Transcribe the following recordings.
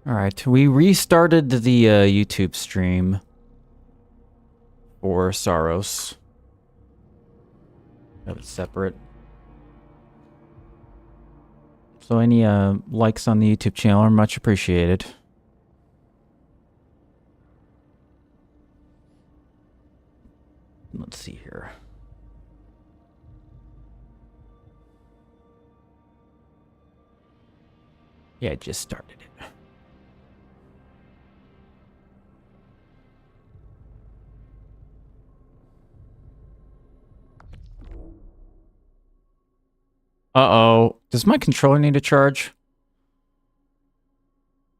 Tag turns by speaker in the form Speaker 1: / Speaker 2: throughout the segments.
Speaker 1: Alright, we restarted the YouTube stream for Saros. Have it separate. So any likes on the YouTube channel are much appreciated. Let's see here. Yeah, I just started it. Uh-oh. Does my controller need a charge?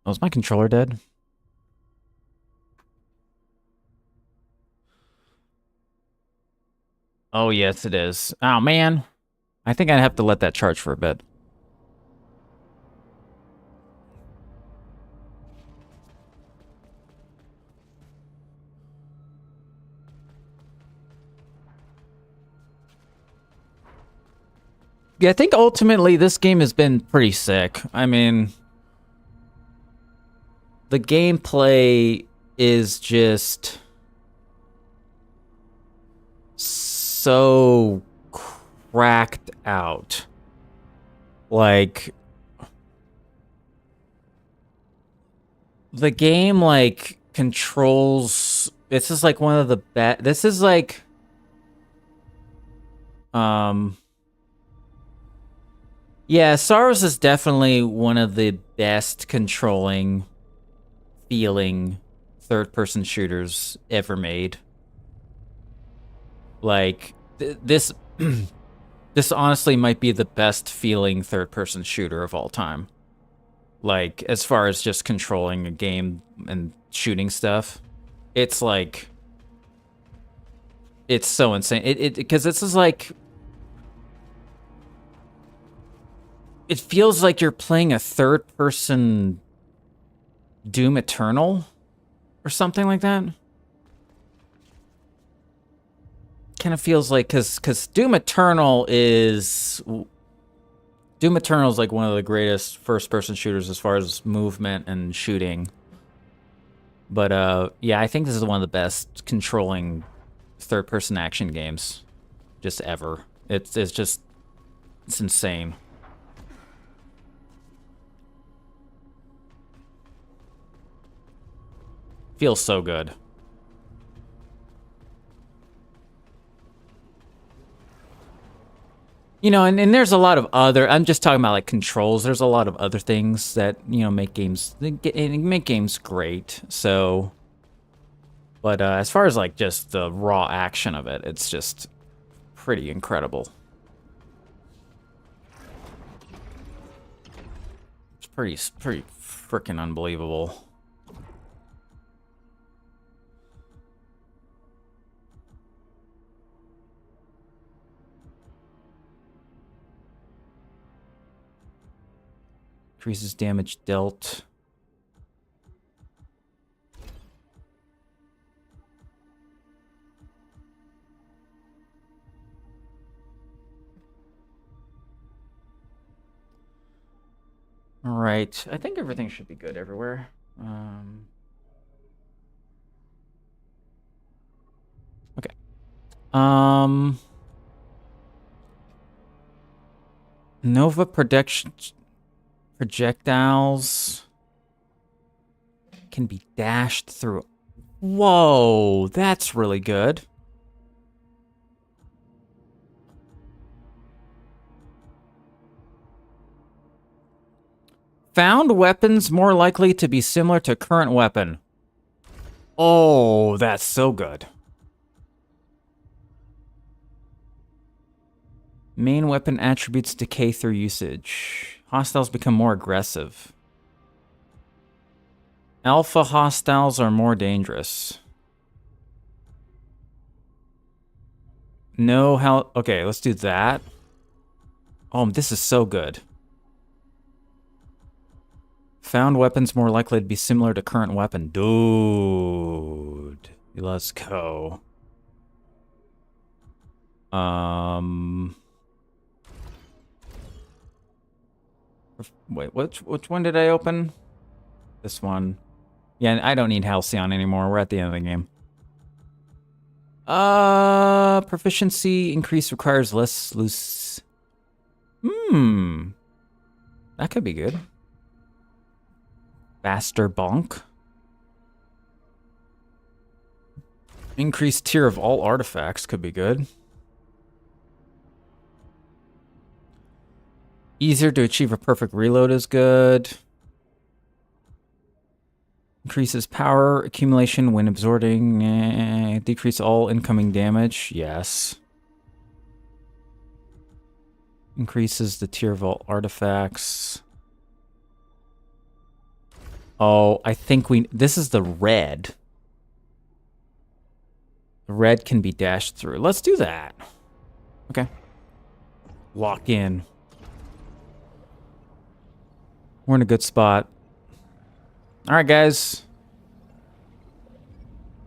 Speaker 1: Oh, is my controller dead? Oh, yes, it is. Oh, man. I think I'd have to let that charge for a bit. Yeah, I think ultimately this game has been pretty sick. I mean, the gameplay is just so cracked out. Like, the game, like, controls... This is, like, one of the best... This is, like... Yeah, Saros is definitely one of the best controlling, feeling third-person shooters ever made. Like, this... this honestly might be the best feeling third-person shooter of all time. Like, as far as just controlling a game and shooting stuff. It's like... It's so insane. Because this is like... It feels like you're playing a third-person Doom Eternal or something like that. Kind of feels like, because Doom Eternal is like one of the greatest first-person shooters as far as movement and shooting. But yeah, I think this is one of the best controlling third-person action games just ever. It's insane. Feels so good. You know, and there's a lot of other... I'm just talking about, like, controls. There's a lot of other things that, you know, make games great, so... But as far as, like, just the raw action of it, it's just pretty incredible. It's pretty freaking unbelievable. Increases damage dealt. All right, I think everything should be good everywhere. Okay. Nova projectiles can be dashed through. Whoa, that's really good. Found weapons more likely to be similar to current weapon. Oh, that's so good. Main weapon attributes decay through usage. Hostiles become more aggressive. Alpha hostiles are more dangerous. No how... Okay, let's do that. Oh, this is so good. Found weapons more likely to be similar to current weapon. Dude. Let's go. Wait, which one did I open? This one. Yeah, I don't need Halcyon anymore. We're at the end of the game. Proficiency increase requires less loose. That could be good. Faster bonk. Increased tier of all artifacts could be good. Easier to achieve a perfect reload is good. Increases power accumulation when absorbing. Decrease all incoming damage. Yes. Increases the tier of all artifacts. Oh, I think this is the red. The red can be dashed through. Let's do that. Okay. Lock in. We're in a good spot. All right, guys.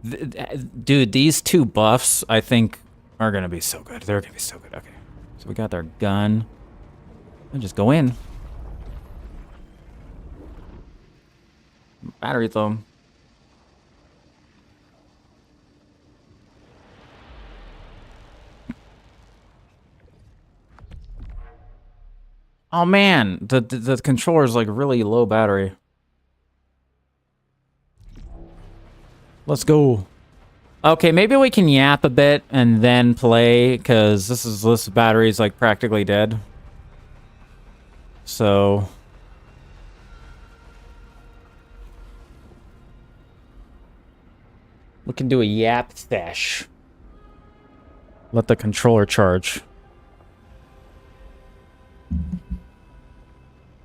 Speaker 1: Dude, these two buffs, I think, are going to be so good. They're going to be so good. Okay. So we got their gun. And just go in. Battery throw. Oh man, the controller's like really low battery. Let's go. Okay, maybe we can yap a bit and then play, because this battery's like practically dead. So we can do a yap sesh. Let the controller charge.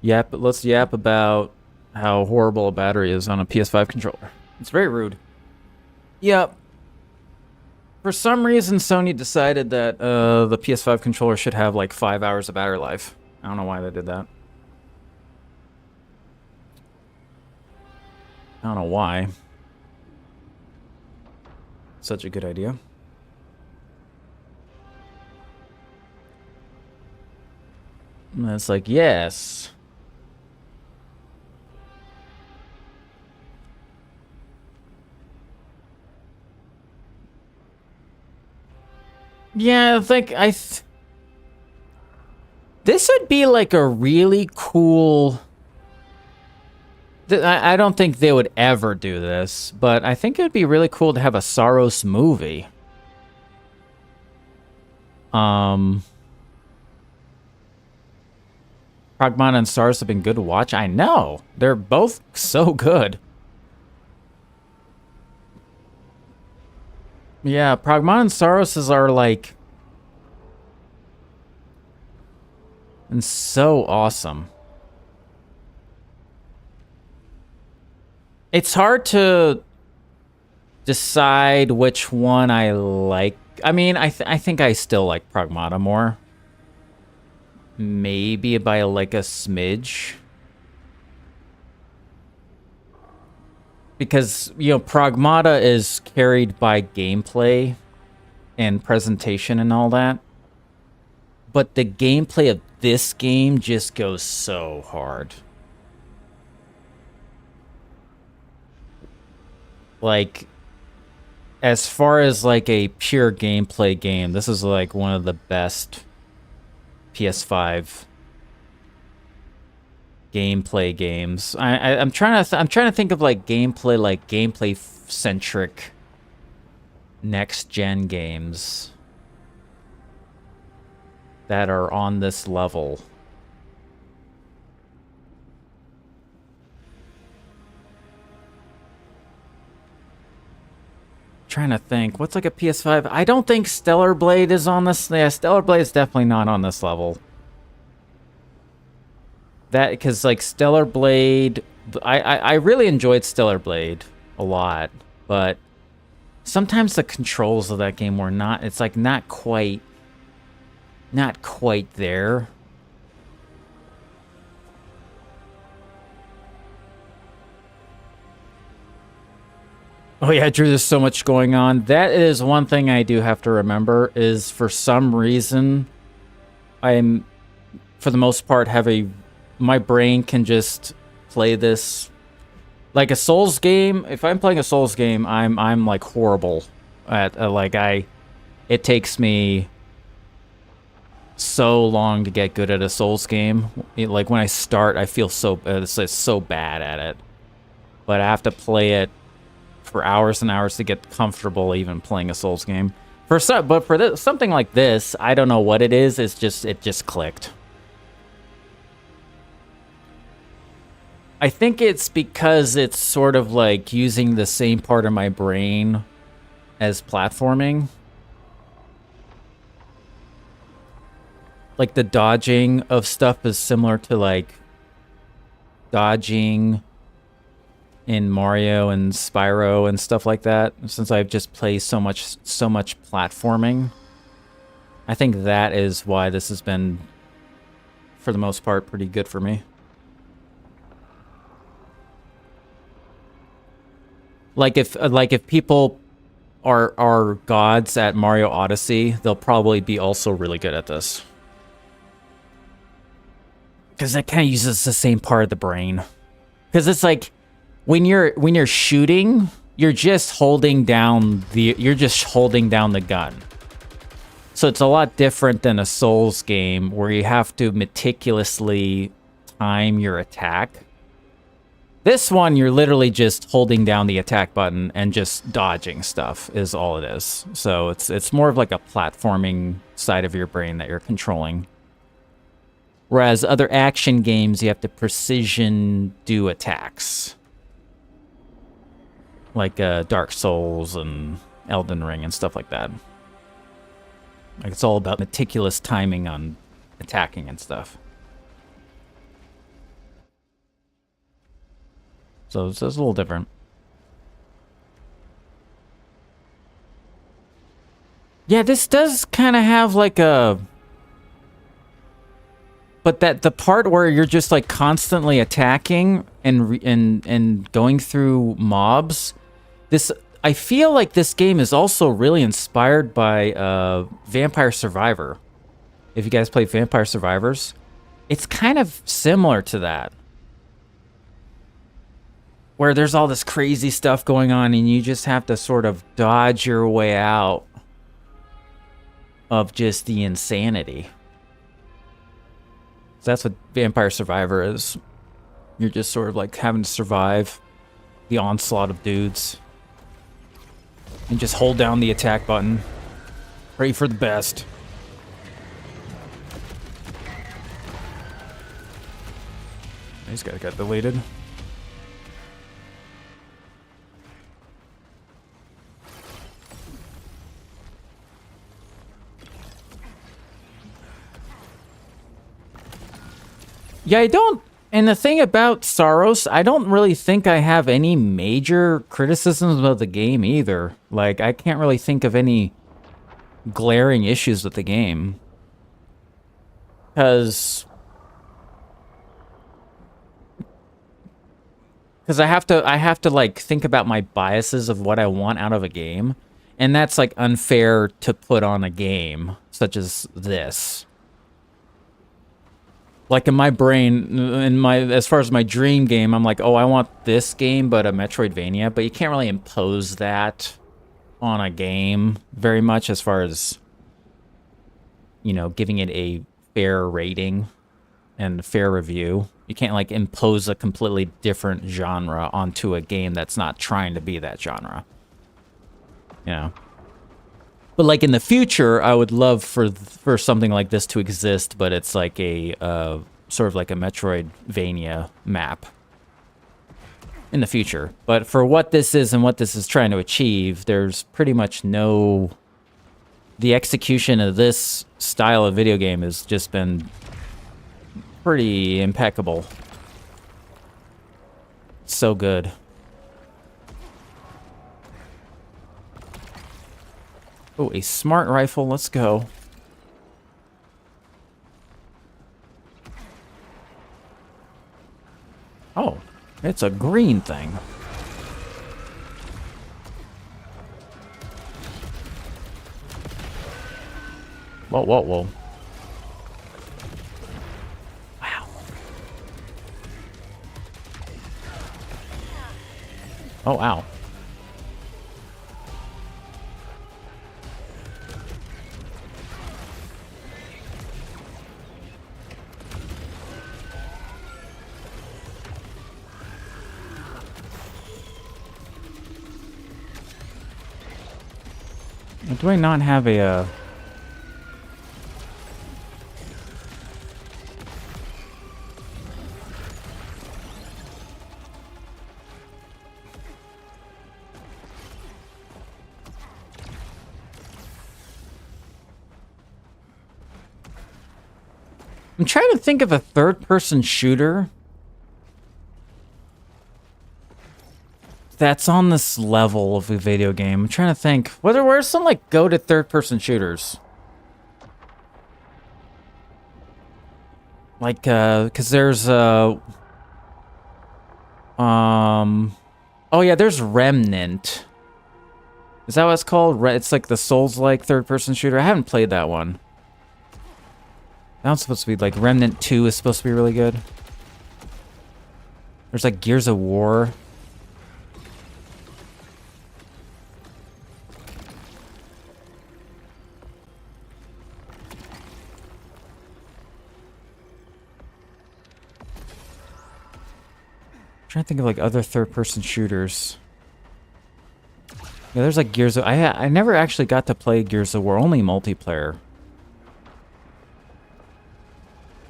Speaker 1: Yap, let's yap about how horrible a battery is on a PS5 controller. It's very rude. Yep. For some reason, Sony decided that the PS5 controller should have like 5 hours of battery life. I don't know why they did that. I don't know why. Such a good idea. And it's like, yes. Yeah, I think this would be like a really cool... I don't think they would ever do this, but I think it would be really cool to have a Saros movie. Pragmata and Saros have been good to watch. I know. They're both so good. Yeah, Pragmata and Saros are like... and so awesome. It's hard to decide which one I like. I mean, I think I still like Pragmata more. Maybe by like a smidge. Because, you know, Pragmata is carried by gameplay and presentation and all that. But the gameplay of this game just goes so hard. Like, as far as like a pure gameplay game, this is like one of the best PS5 gameplay games. I'm trying to think of like gameplay centric next gen games that are on this level. Trying to think, what's like a PS5? I don't think Stellar Blade is on this. Yeah, Stellar Blade is definitely not on this level. That, because like Stellar Blade, I really enjoyed Stellar Blade a lot, but sometimes the controls of that game were not. It's like not quite there. Oh yeah, Drew, there's so much going on. That is one thing I do have to remember, is for some reason, I'm, for the most part, my brain can just play this Like a Souls game, if I'm playing a Souls game, I'm like horrible at it takes me so long to get good at a Souls game. Like when I start, I feel it's so bad at it. But I have to play it for hours and hours to get comfortable even playing a Souls game. But for something like this, I don't know what it is. It just clicked. I think it's because it's sort of like using the same part of my brain as platforming. Like the dodging of stuff is similar to like dodging in Mario and Spyro and stuff like that. Since I've just played so much platforming, I think that is why this has been, for the most part, pretty good for me. Like if people are gods at Mario Odyssey, they'll probably be also really good at this. Because it kind of uses the same part of the brain. Because it's like when you're shooting, you're just holding down the gun. So it's a lot different than a Souls game where you have to meticulously time your attack. This one, you're literally just holding down the attack button and just dodging stuff is all it is. So it's more of like a platforming side of your brain that you're controlling. Whereas other action games, you have to precision do attacks. Like Dark Souls and Elden Ring and stuff like that. Like it's all about meticulous timing on attacking and stuff. So it's a little different. Yeah, this does kind of have like a... But the part where you're just like constantly attacking and going through mobs, I feel like this game is also really inspired by Vampire Survivor. If you guys play Vampire Survivors, it's kind of similar to that. Where there's all this crazy stuff going on and you just have to sort of dodge your way out of just the insanity. So that's what Vampire Survivor is. You're just sort of like having to survive the onslaught of dudes. And just hold down the attack button. Pray for the best. He's got deleted. Yeah, I don't... And the thing about Saros, I don't really think I have any major criticisms of the game either. Like, I can't really think of any glaring issues with the game. Because I have to like think about my biases of what I want out of a game, and that's like unfair to put on a game such as this. Like in my brain, as far as my dream game, I'm like, oh, I want this game, but a Metroidvania. But you can't really impose that on a game very much as far as, you know, giving it a fair rating and fair review. You can't like impose a completely different genre onto a game that's not trying to be that genre. You know. But like in the future, I would love for something like this to exist, but it's like a sort of like a Metroidvania map in the future. But for what this is and what this is trying to achieve, there's pretty much no... The execution of this style of video game has just been pretty impeccable. It's so good. Oh, a smart rifle. Let's go. Oh, it's a green thing. Whoa, whoa, whoa. Wow. Oh, ow. Do I not have a, I'm trying to think of a third-person shooter that's on this level of a video game. I'm trying to think. Where's some, like, go-to third-person shooters? Like, because there's, oh yeah, there's Remnant. Is that what it's called? It's like the Souls-like third-person shooter. I haven't played that one. That one's supposed to be, like, Remnant 2 is supposed to be really good. There's, like, Gears of War. Trying to think of like other third-person shooters. Yeah, there's like Gears of... I never actually got to play Gears of War, only multiplayer.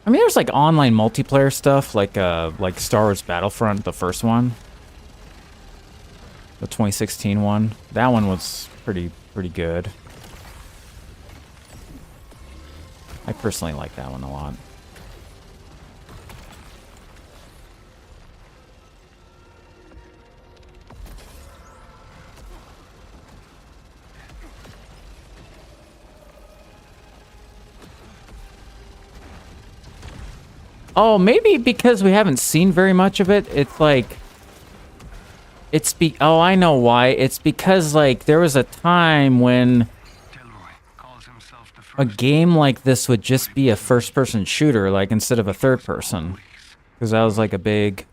Speaker 1: I mean, there's like online multiplayer stuff, like Star Wars Battlefront, the first one, the 2016 one. That one was pretty good. I personally like that one a lot. Oh, maybe because we haven't seen very much of it, it's like... Oh, I know why. It's because, like, there was a time when a game like this would just be a first-person shooter, like, instead of a third-person. Because that was, like, a big...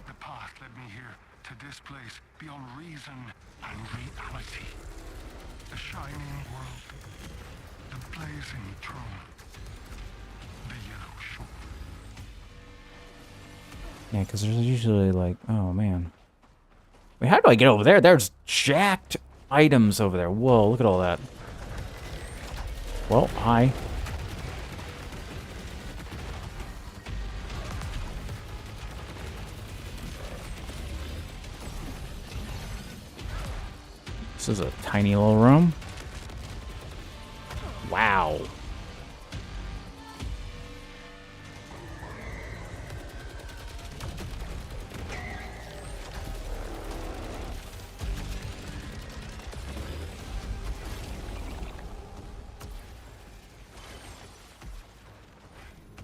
Speaker 2: The path led me here, to this place, beyond reason and reality. The shining world, the blazing throne, the yellow shore.
Speaker 1: Yeah, because there's usually, like... Oh, man. Wait, how do I get over there? There's jacked items over there. Whoa, look at all that. Well, hi. This is a tiny little room. Wow.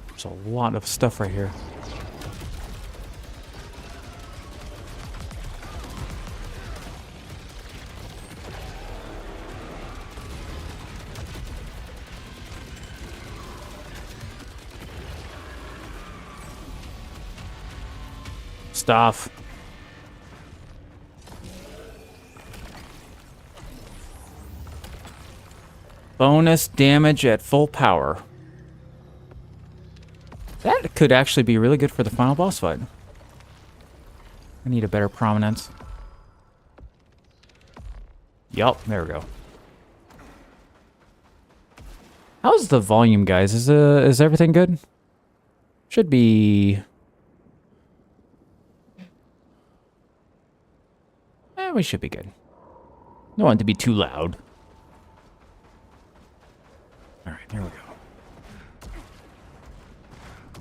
Speaker 1: There's a lot of stuff right here. Stuff. Bonus damage at full power. That could actually be really good for the final boss fight. I need a better prominence. Yup, there we go. How's the volume, guys? Is everything good? Should be... we should be good. Don't want it to be too loud. Alright, here we go.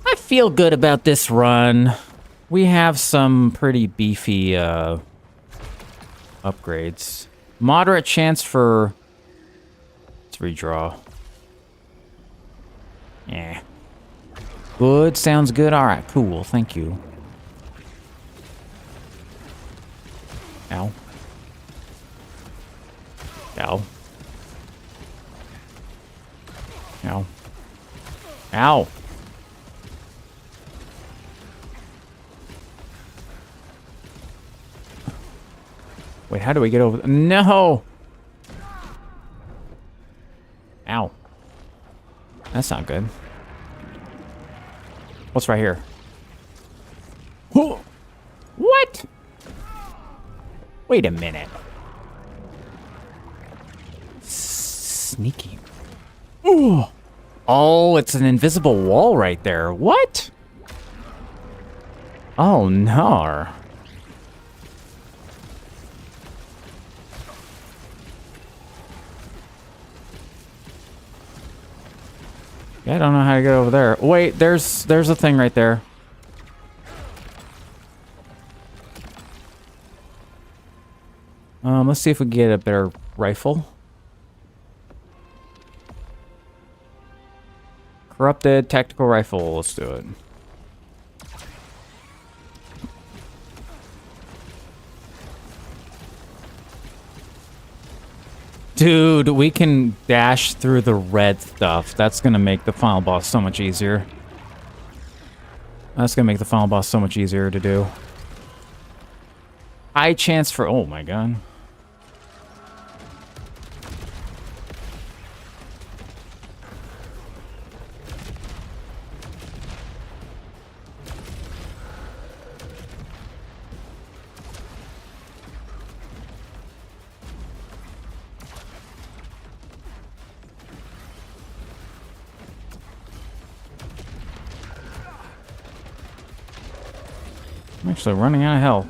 Speaker 1: I feel good about this run. We have some pretty beefy upgrades. Moderate chance for... Let's redraw. Yeah. Good, sounds good. Alright, cool. Thank you. Ow. Ow. Ow. Ow. Wait, how do we get over? No! Ow. That's not good. What's right here? Whoa. What? Wait a minute. Sneaky. Ooh. Oh, it's an invisible wall right there. What? Oh, no. Yeah, I don't know how to get over there. Wait, there's a thing right there. Let's see if we can get a better rifle. Corrupted tactical rifle. Let's do it. Dude, we can dash through the red stuff. That's gonna make the final boss so much easier. That's gonna make the final boss so much easier to do. High chance for... Oh my god. I'm actually running out of health.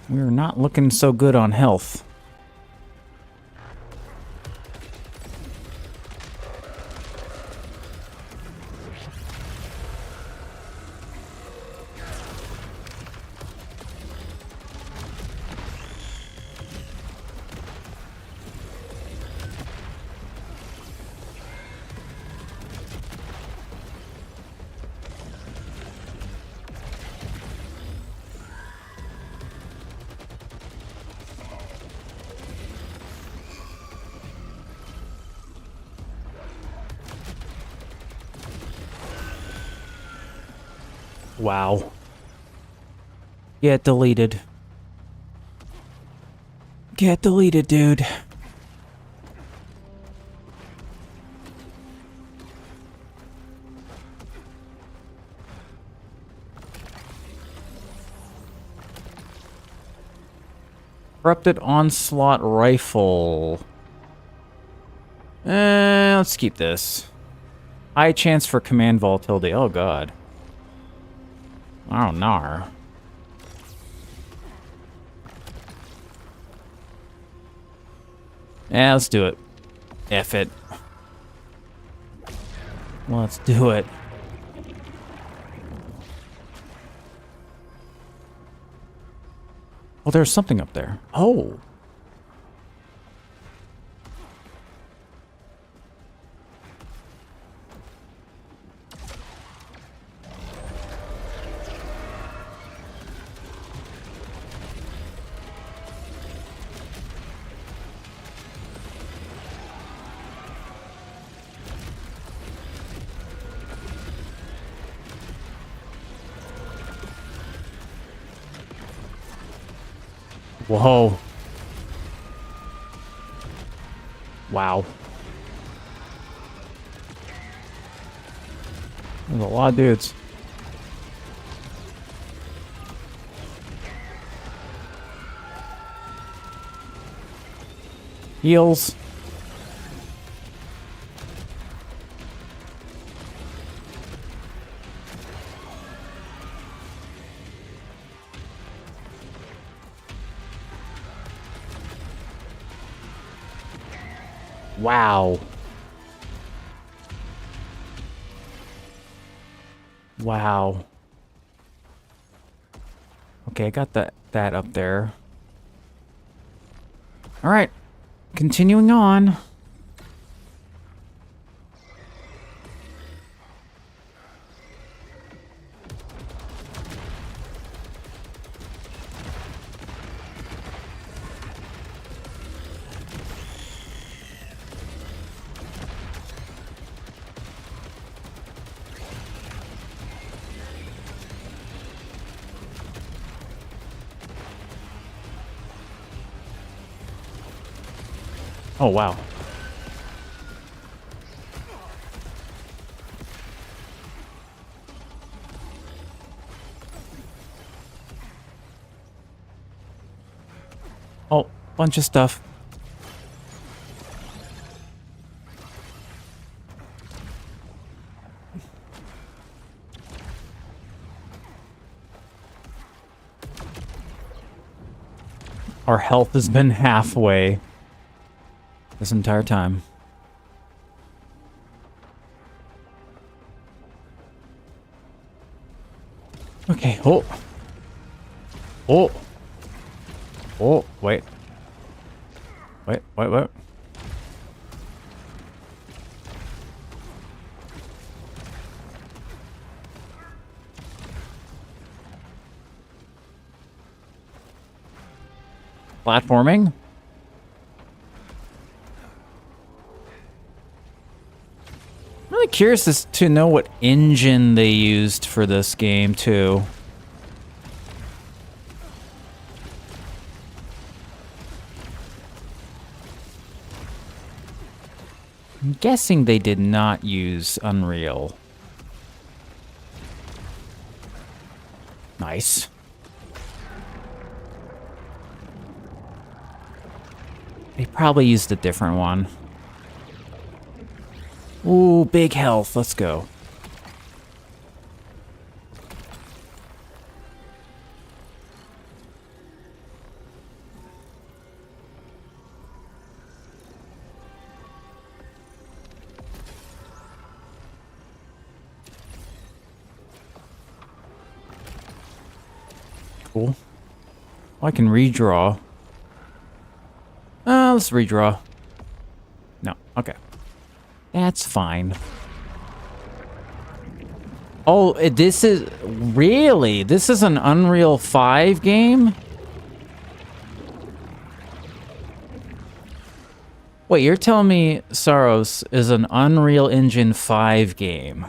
Speaker 1: We're not looking so good on health. Wow. Get deleted. Get deleted, dude. Corrupted onslaught rifle. Let's keep this. High chance for command volatility. Oh god. Oh, nar. Yeah, let's do it. F it. Let's do it. Oh, there's something up there. Oh. Whoa. Wow. There's a lot of dudes. Heals. Wow. Wow. Okay, I got that up there. All right. Continuing on. Oh, wow. Oh, bunch of stuff. Our health has been halfway this entire time. Okay, oh. Oh. Oh, wait. Wait. Platforming? I'm really curious as to know what engine they used for this game, too. I'm guessing they did not use Unreal. Nice. They probably used a different one. Ooh, big health. Let's go. Cool. Oh, I can redraw. Let's redraw. No, okay. That's fine. Oh, this is... Really? This is an Unreal 5 game? Wait, you're telling me Saros is an Unreal Engine 5 game?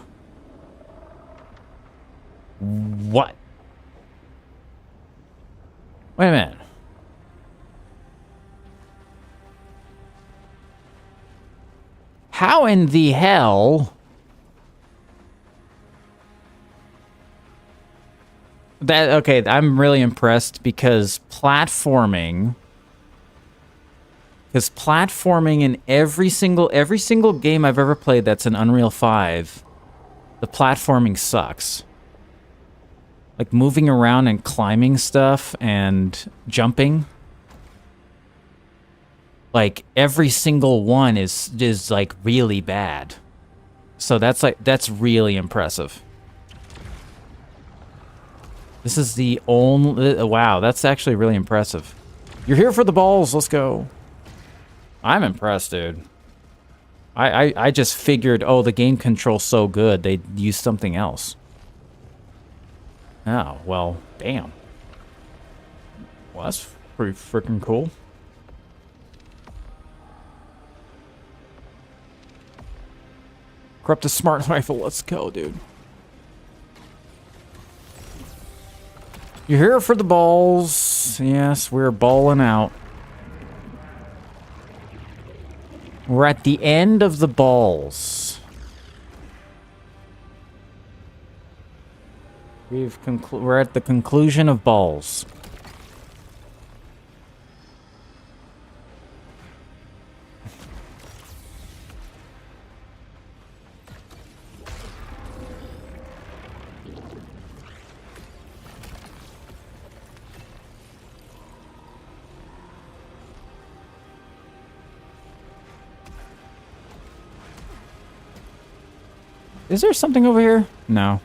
Speaker 1: What? Wait a minute. How in the hell... That, okay, I'm really impressed because platforming... Because platforming in every single game I've ever played that's an Unreal 5, the platforming sucks. Like moving around and climbing stuff and jumping. Like every single one is like really bad. So that's really impressive. This is the only... Wow, that's actually really impressive. You're here for the balls, let's go. I'm impressed, dude. I just figured, oh, the game control's so good, they'd use something else. Oh, well, damn. Well, that's pretty freaking cool. Corrupt a smart rifle, let's go, dude. You're here for the balls. Yes, we're balling out. We're at the end of the balls. We're at the conclusion of balls. Is there something over here? No.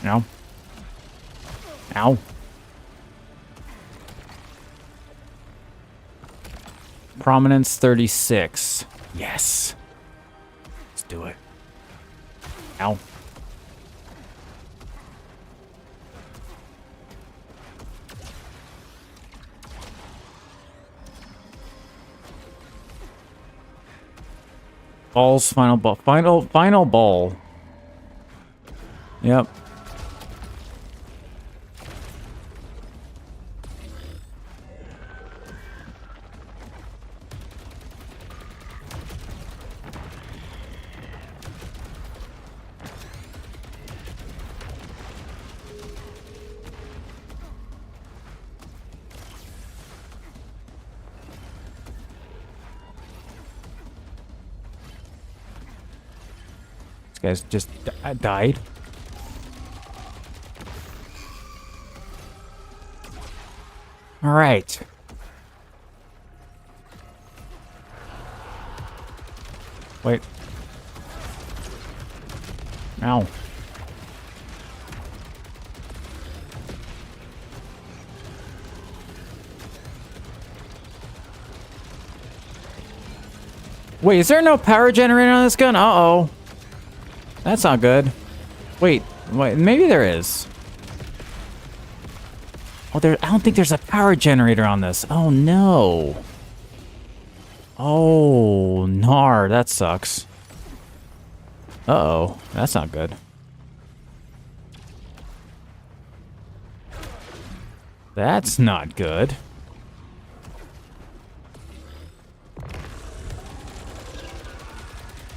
Speaker 1: No. Ow. Prominence 36. Yes. Let's do it. Ow. Balls, final ball. Final ball. Yep. This guy's just died. All right. Wait. Ow. Wait, is there no power generator on this gun? Uh-oh. That's not good. Wait, maybe there is. Oh, I don't think there's a power generator on this. Oh, no. Oh, nar, that sucks. Uh-oh, that's not good. That's not good.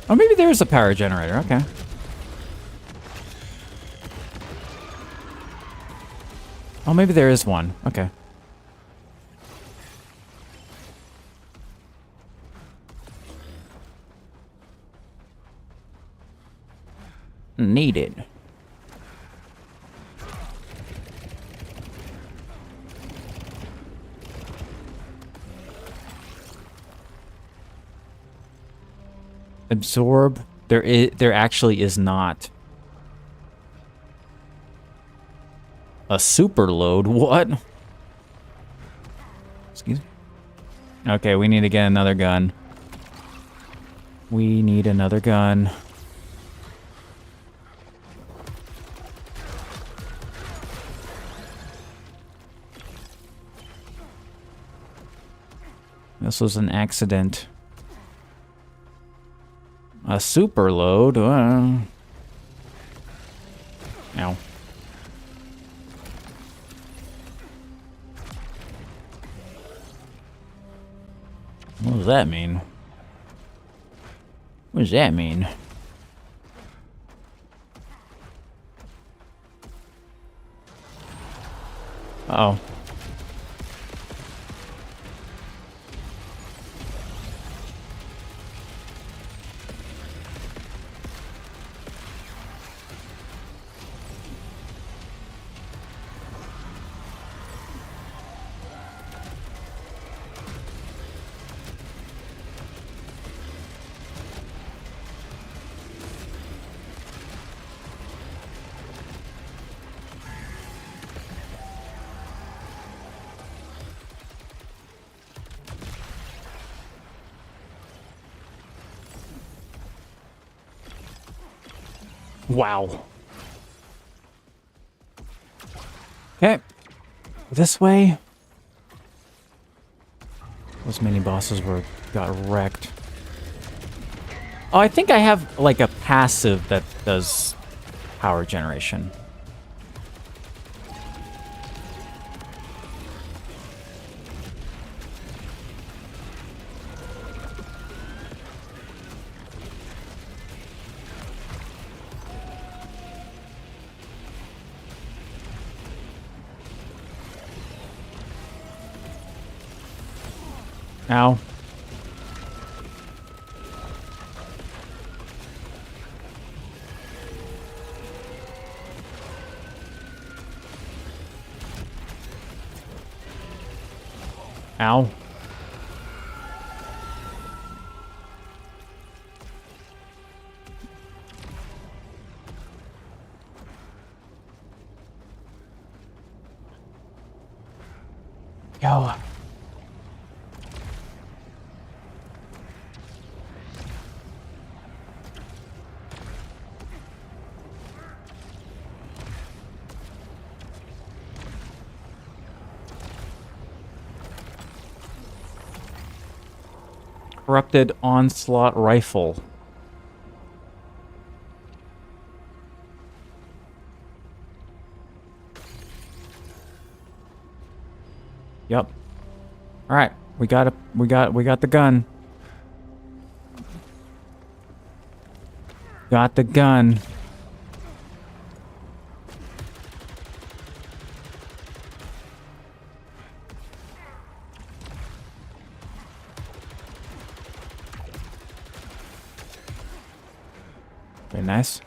Speaker 1: Oh, maybe there is a power generator. Okay. Oh, maybe there is one. Okay. Needed. Absorb. There actually is not a super load. What? Excuse me. Okay, we need to get another gun. We need another gun. This was an accident. A super load? Ow. What does that mean? What does that mean? Uh-oh. Wow. Okay. This way. Those mini bosses got wrecked. Oh, I think I have like a passive that does power generation. Ow. Ow. Yo. Corrupted onslaught rifle. Yep. All right, we got the gun. Got the gun. Okay, Okay, nice.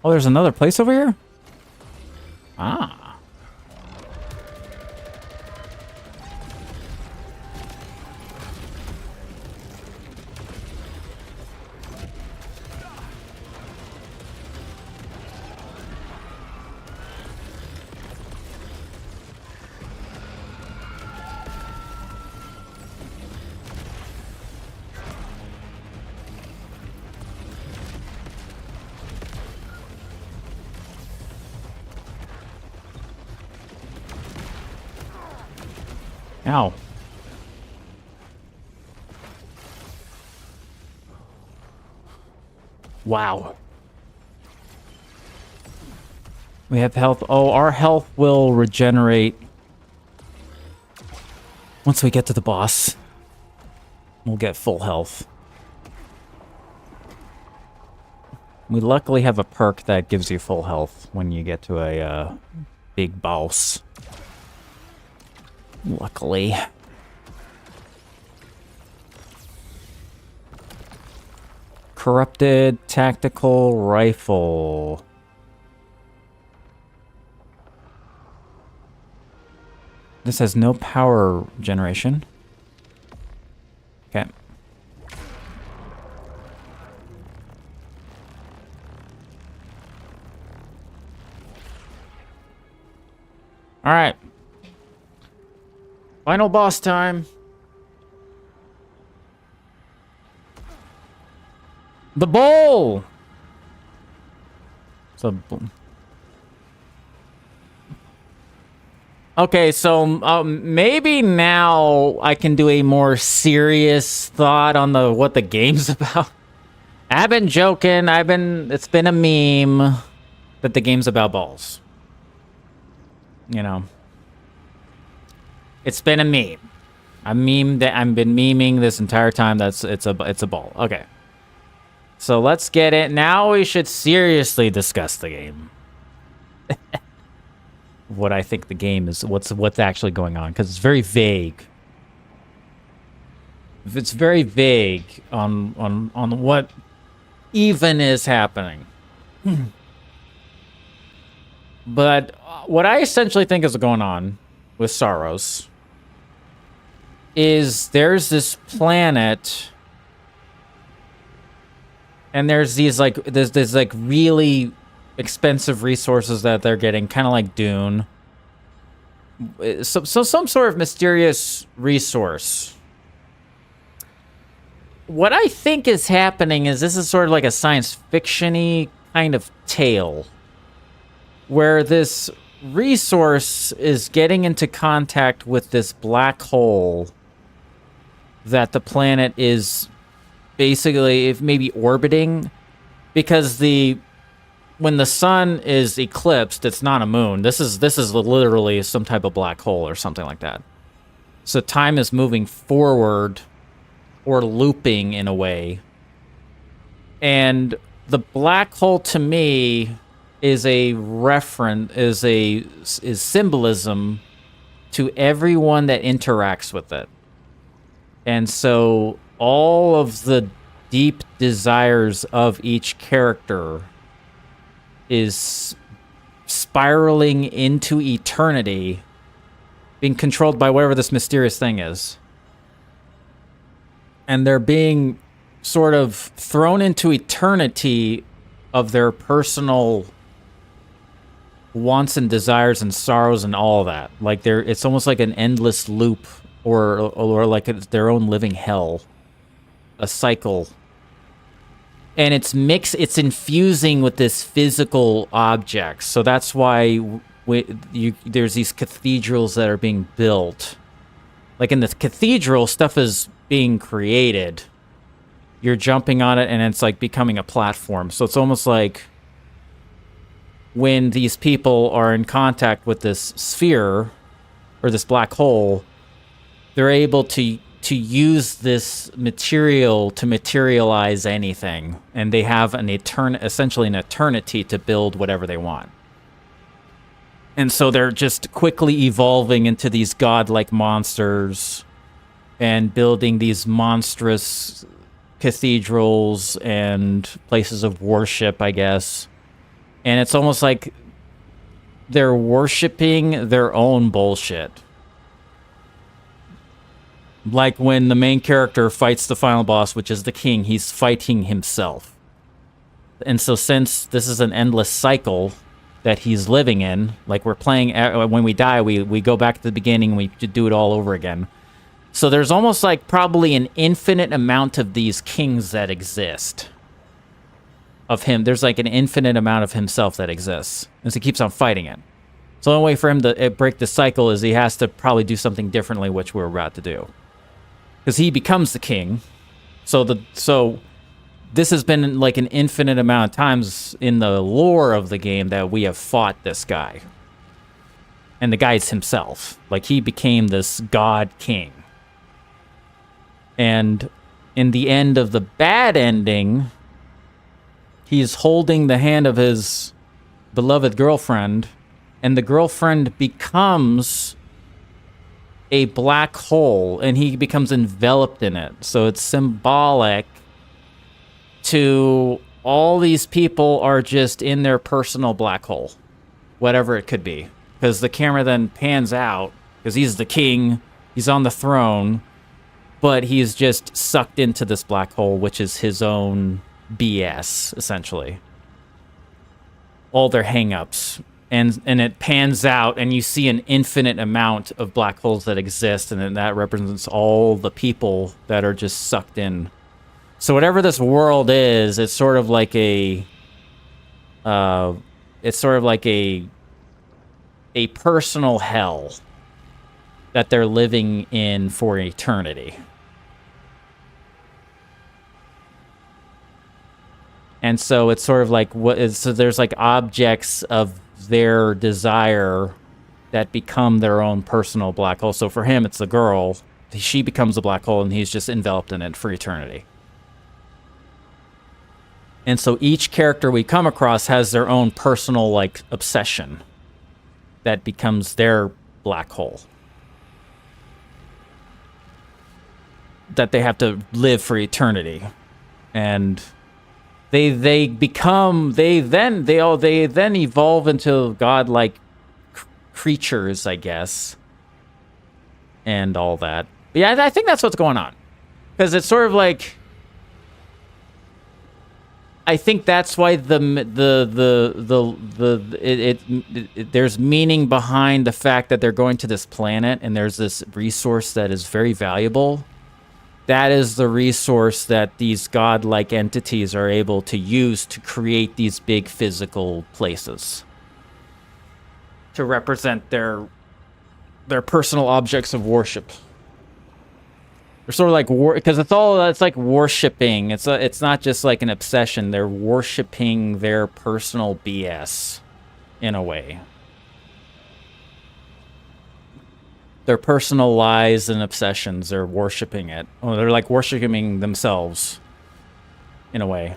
Speaker 1: Oh, there's another place over here? Ah. Ow. Wow. We have health. Oh, our health will regenerate once we get to the boss. We'll get full health. We luckily have a perk that gives you full health when you get to a big boss. Luckily. Corrupted tactical rifle. This has no power generation. Okay. All right. Final boss time. The bowl. So. Okay, so maybe now I can do a more serious thought on what the game's about. I've been joking. It's been a meme that the game's about balls. You know. It's been a meme. I've been memeing this entire time. It's a ball. Okay. So let's get it. Now we should seriously discuss the game. What I think the game is, what's actually going on, because it's very vague. It's very vague on what even is happening. But what I essentially think is going on with Saros is there's this planet, and there's these there's really expensive resources that they're getting, kind of like Dune. So some sort of mysterious resource. What I think is happening is this is sort of like a science fiction-y kind of tale, where this resource is getting into contact with this black hole that the planet is basically maybe orbiting, because when the sun is eclipsed, it's not a moon. This is literally some type of black hole or something like that. So time is moving forward or looping in a way. And the black hole to me is is symbolism to everyone that interacts with it. And so all of the deep desires of each character is spiraling into eternity, being controlled by whatever this mysterious thing is. And they're being sort of thrown into eternity of their personal wants and desires and sorrows and all that. Like it's almost like an endless loop, or like their own living hell, a cycle. And it's infusing with this physical objects. So that's why there's these cathedrals that are being built. Like in the cathedral, stuff is being created. You're jumping on it and it's like becoming a platform. So it's almost like when these people are in contact with this sphere or this black hole, they're able to use this material to materialize anything, and they have essentially an eternity to build whatever they want. And so they're just quickly evolving into these godlike monsters and building these monstrous cathedrals and places of worship, I guess. And it's almost like they're worshiping their own bullshit. Like when the main character fights the final boss, which is the king, he's fighting himself. And so since this is an endless cycle that he's living in, like we're playing, when we die, we go back to the beginning and we do it all over again. So there's almost like probably an infinite amount of these kings that exist. Of him, there's like an infinite amount of himself that exists. And so he keeps on fighting it. So the only way for him to break the cycle is he has to probably do something differently, which we're about to do. Because he becomes the king. So this has been like an infinite amount of times in the lore of the game that we have fought this guy. And the guy's himself. Like he became this god king. And in the end of the bad ending, he's holding the hand of his beloved girlfriend, and the girlfriend becomes a black hole, and he becomes enveloped in it. So it's symbolic to all these people are just in their personal black hole, whatever it could be. Because the camera then pans out, because he's the king, he's on the throne, but he's just sucked into this black hole, which is his own BS, essentially. All their hang-ups. And it pans out, and you see an infinite amount of black holes that exist, and then that represents all the people that are just sucked in. So whatever this world is, it's sort of like a personal hell that they're living in for eternity. And so it's sort of like so there's like objects of their desire that become their own personal black hole. So for him, it's the girl. She becomes a black hole, and he's just enveloped in it for eternity. And so each character we come across has their own personal, like, obsession that becomes their black hole that they have to live for eternity. And they then evolve into godlike creatures, I guess, and all that. But yeah, I think that's what's going on, because it's sort of like, I think that's why there's meaning behind the fact that they're going to this planet and there's this resource that is very valuable. That is the resource that these godlike entities are able to use to create these big physical places to represent their personal objects of worship. They're sort of like because it's like worshiping. It's not just like an obsession. They're worshiping their personal BS in a way. Their personal lies and obsessions, they're worshiping it. Or they're like worshiping themselves in a way.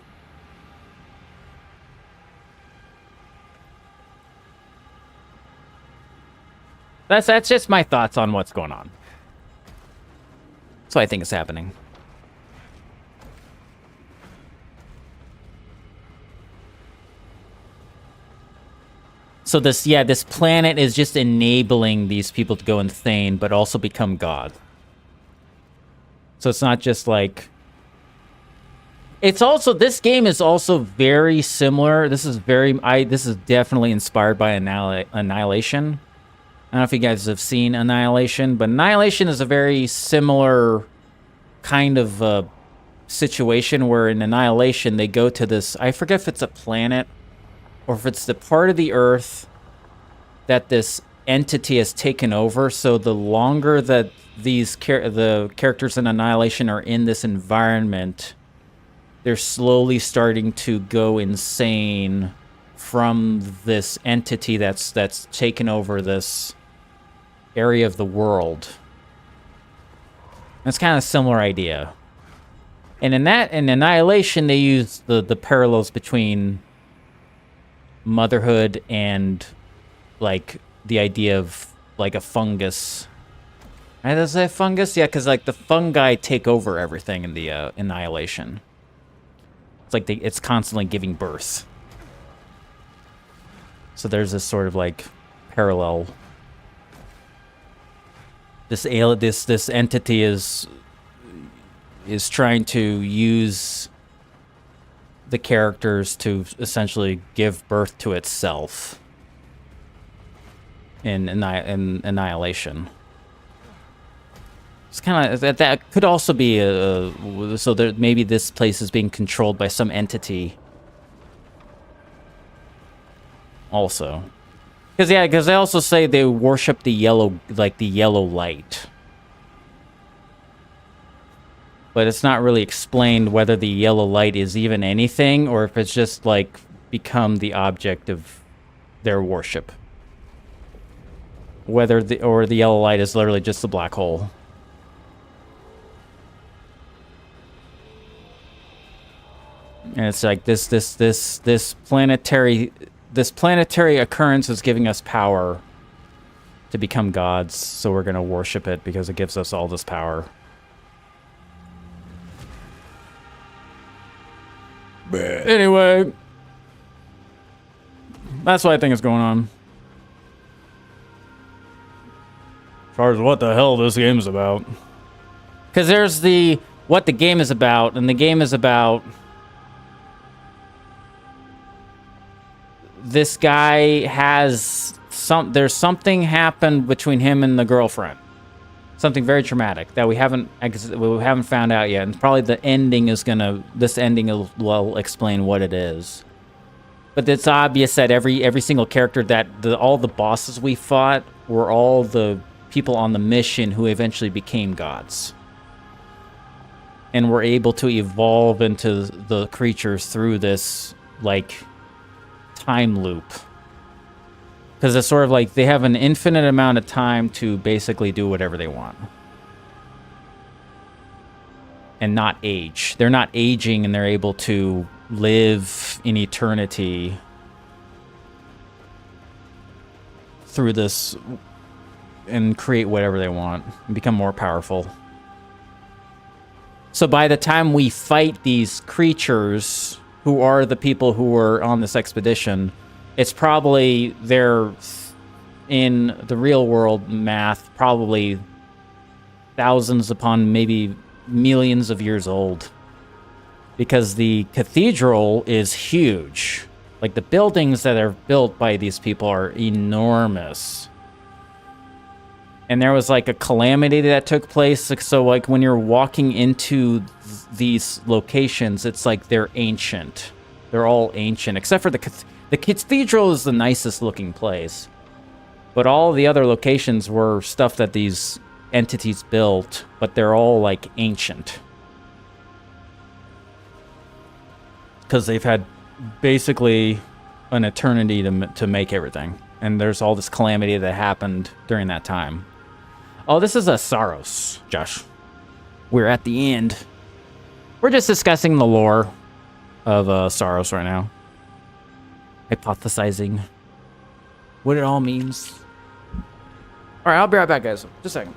Speaker 1: That's just my thoughts on what's going on. That's what I think is happening. So this planet is just enabling these people to go insane, but also become God. So it's not just like... This game is also very similar. This is definitely inspired by Annihilation. I don't know if you guys have seen Annihilation, but Annihilation is a very similar kind of situation where in Annihilation they go to this... I forget if it's a planet or if it's the part of the Earth that this entity has taken over. So the longer that the characters in Annihilation are in this environment, they're slowly starting to go insane from this entity that's taken over this area of the world. That's kind of a similar idea. And in Annihilation, they use the parallels between motherhood and like the idea of like a fungus Does that fungus? Yeah, because like the fungi take over everything in the annihilation. It's like it's constantly giving birth. So there's this sort of like parallel. This entity is trying to use the characters to essentially give birth to itself in annihilation. It's kind of that could also be so there maybe this place is being controlled by some entity. Also, because they also say they worship the yellow light, but it's not really explained whether the yellow light is even anything or if it's just like become the object of their worship. Whether the yellow light is literally just a black hole. And it's like this planetary occurrence is giving us power to become gods, so we're gonna worship it because it gives us all this power. Anyway, that's what I think is going on. As far as what the hell this game is about. Because there's what the game is about, and the game is about this guy there's something happened between him and the girlfriend. Something very traumatic that we haven't found out yet. And probably this ending will explain what it is. But it's obvious that every single character all the bosses we fought were all the people on the mission who eventually became gods. And were able to evolve into the creatures through this, like, time loop. Because it's sort of like they have an infinite amount of time to basically do whatever they want. And not age. They're not aging and they're able to live in eternity through this and create whatever they want and become more powerful. So by the time we fight these creatures who are the people who were on this expedition, it's probably they're in the real world math, probably thousands upon maybe millions of years old. Because the cathedral is huge. Like the buildings that are built by these people are enormous. And there was like a calamity that took place. So like when you're walking into these locations, it's like they're ancient. They're all ancient, except for the cathedral is the nicest looking place. But all the other locations were stuff that these entities built, but they're all like ancient. Because they've had basically an eternity to make everything. And there's all this calamity that happened during that time. Oh, this is a Saros, Josh. We're at the end. We're just discussing the lore of Saros right now. Hypothesizing what it all means. All right, I'll be right back, guys. Just a second.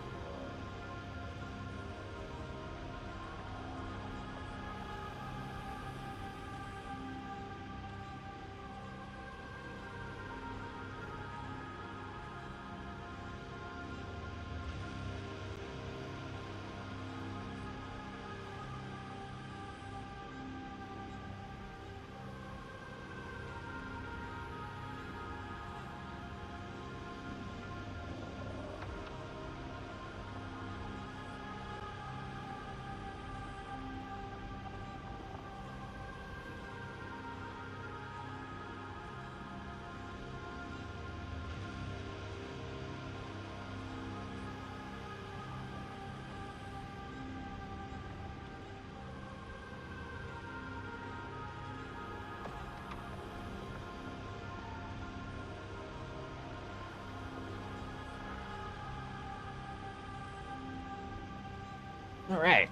Speaker 1: All right.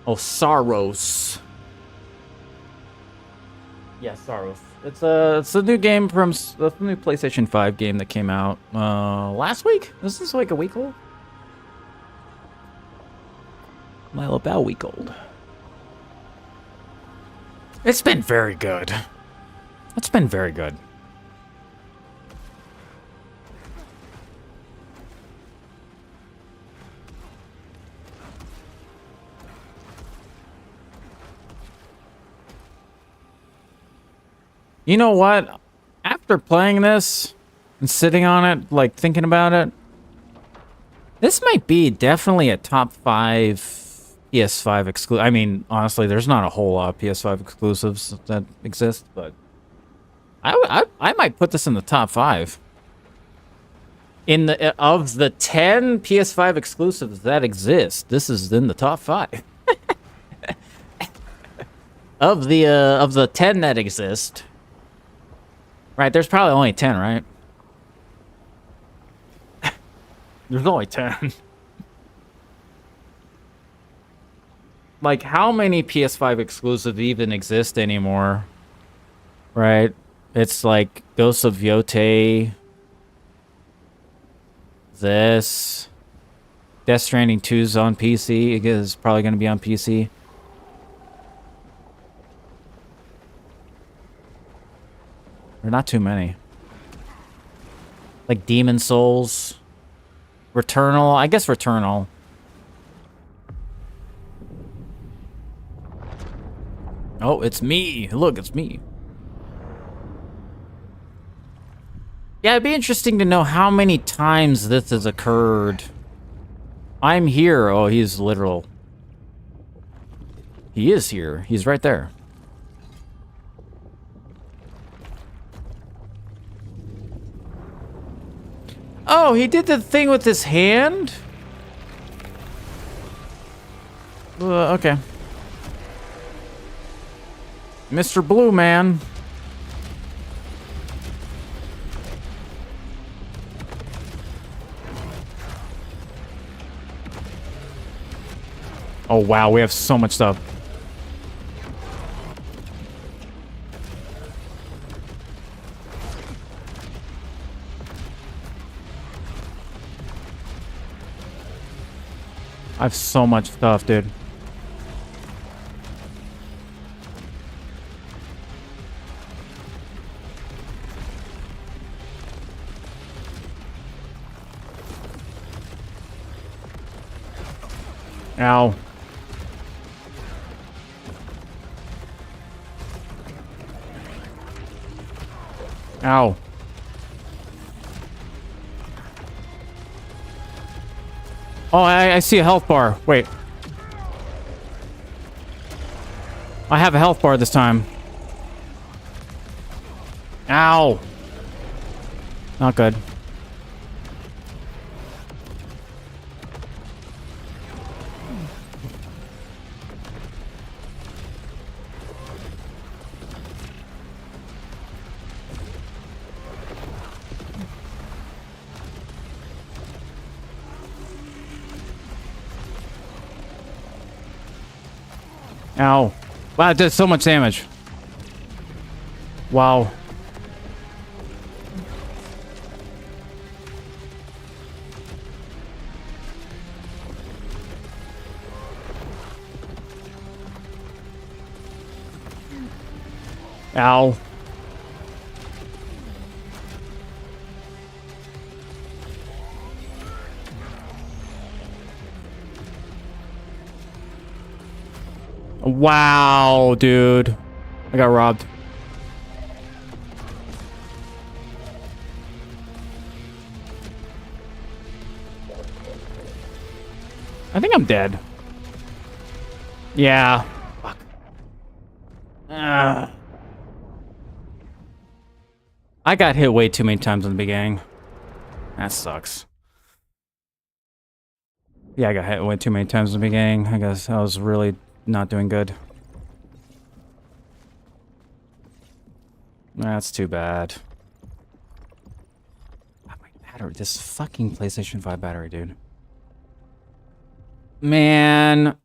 Speaker 1: Oh, Saros. Yeah, Saros. It's a new game from the new PlayStation 5 game that came out last week. This is like a week old. Well, about a week old. It's been very good. It's been very good. You know what? After playing this and sitting on it, like thinking about it, this might be definitely a top 5 PS5 exclusive. I mean, honestly, there's not a whole lot of PS5 exclusives that exist, but I might put this in the top 5. In the of the 10 PS5 exclusives that exist, this is in the top 5. Of the 10 that exist. Right, there's probably only 10, right? There's only 10. Like, how many PS5 exclusives even exist anymore? Right? It's like Ghosts of Yotei. This. Death Stranding 2's on PC. It is probably going to be on PC. There are not too many. Like Demon Souls. Returnal. I guess Returnal. Oh, it's me. Look, it's me. Yeah, it'd be interesting to know how many times this has occurred. I'm here. Oh, he's literal. He is here. He's right there. Oh, he did the thing with his hand? Okay. Mr. Blue Man. Oh, wow, we have so much stuff. I have so much stuff, dude. Ow. Ow. Oh, I see a health bar. Wait. I have a health bar this time. Ow. Not good. Ow. Wow, it did so much damage. Wow. Ow. Wow, dude. I got robbed. I think I'm dead. Yeah. Fuck. I got hit way too many times in the beginning. That sucks. Yeah, I got hit way too many times in the beginning. I guess I was really not doing good. That's too bad. Oh, my battery. This fucking PlayStation 5 battery, dude. Man.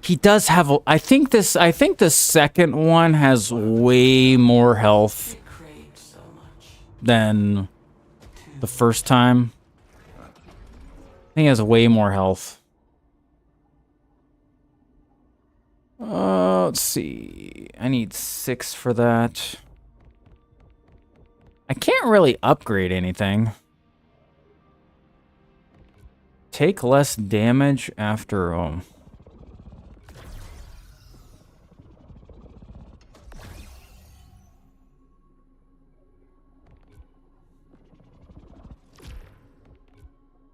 Speaker 1: He does have. I think this. I think the second one has way more health than the first time. I think he has way more health. Let's see. I need 6 for that. I can't really upgrade anything. Take less damage after...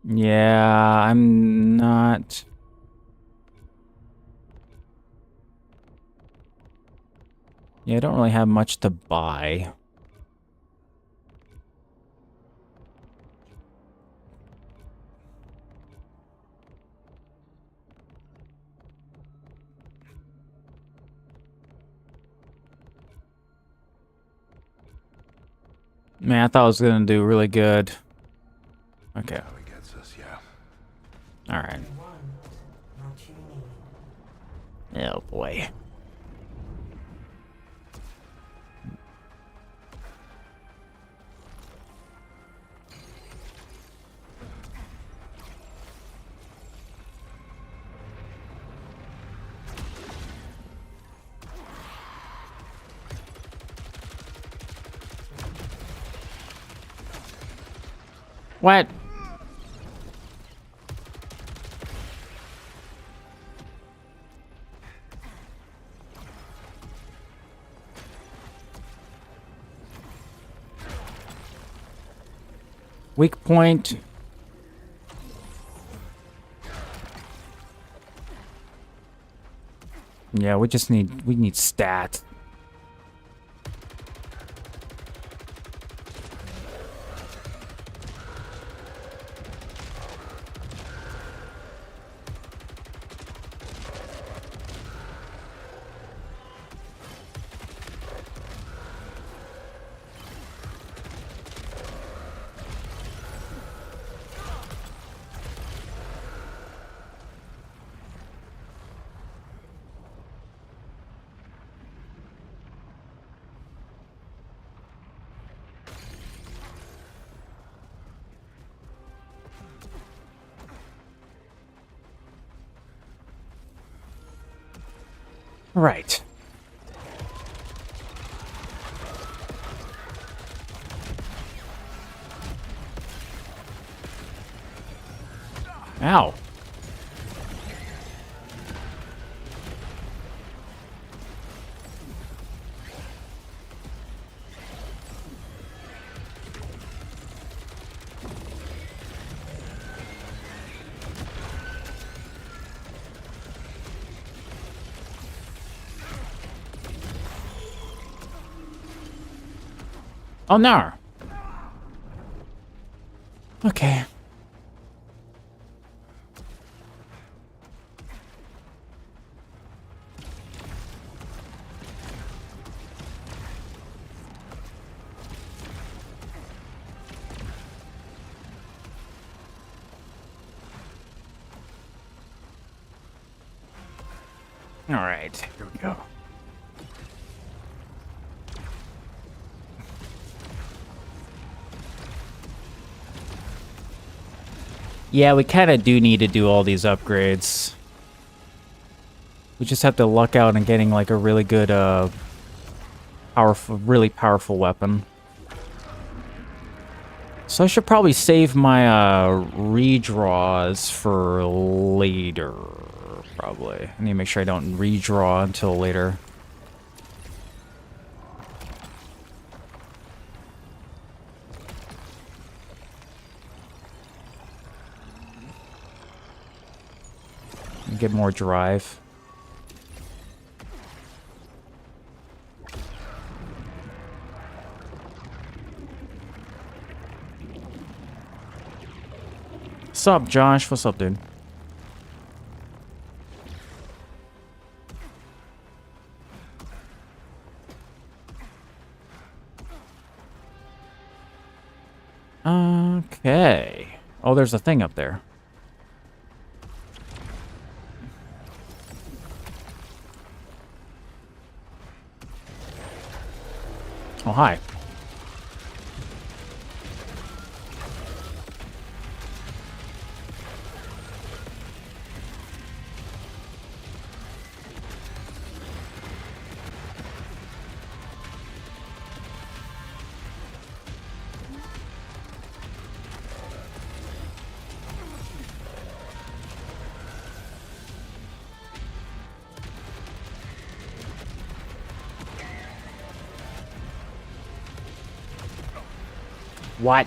Speaker 1: Yeah, I'm not... Yeah, I don't really have much to buy. Man, I thought I was gonna do really good. Okay. Alright. Oh boy. What? Weak point. Yeah, we need stat. Right. Ow. Oh no. Okay. All right, here we go. Yeah, we kind of do need to do all these upgrades. We just have to luck out in getting like a really good, really powerful weapon. So I should probably save my redraws for later. Probably. I need to make sure I don't redraw until later. Get more drive. What's up, Josh? What's up, dude? Okay. Oh, there's a thing up there. Oh, hi. What?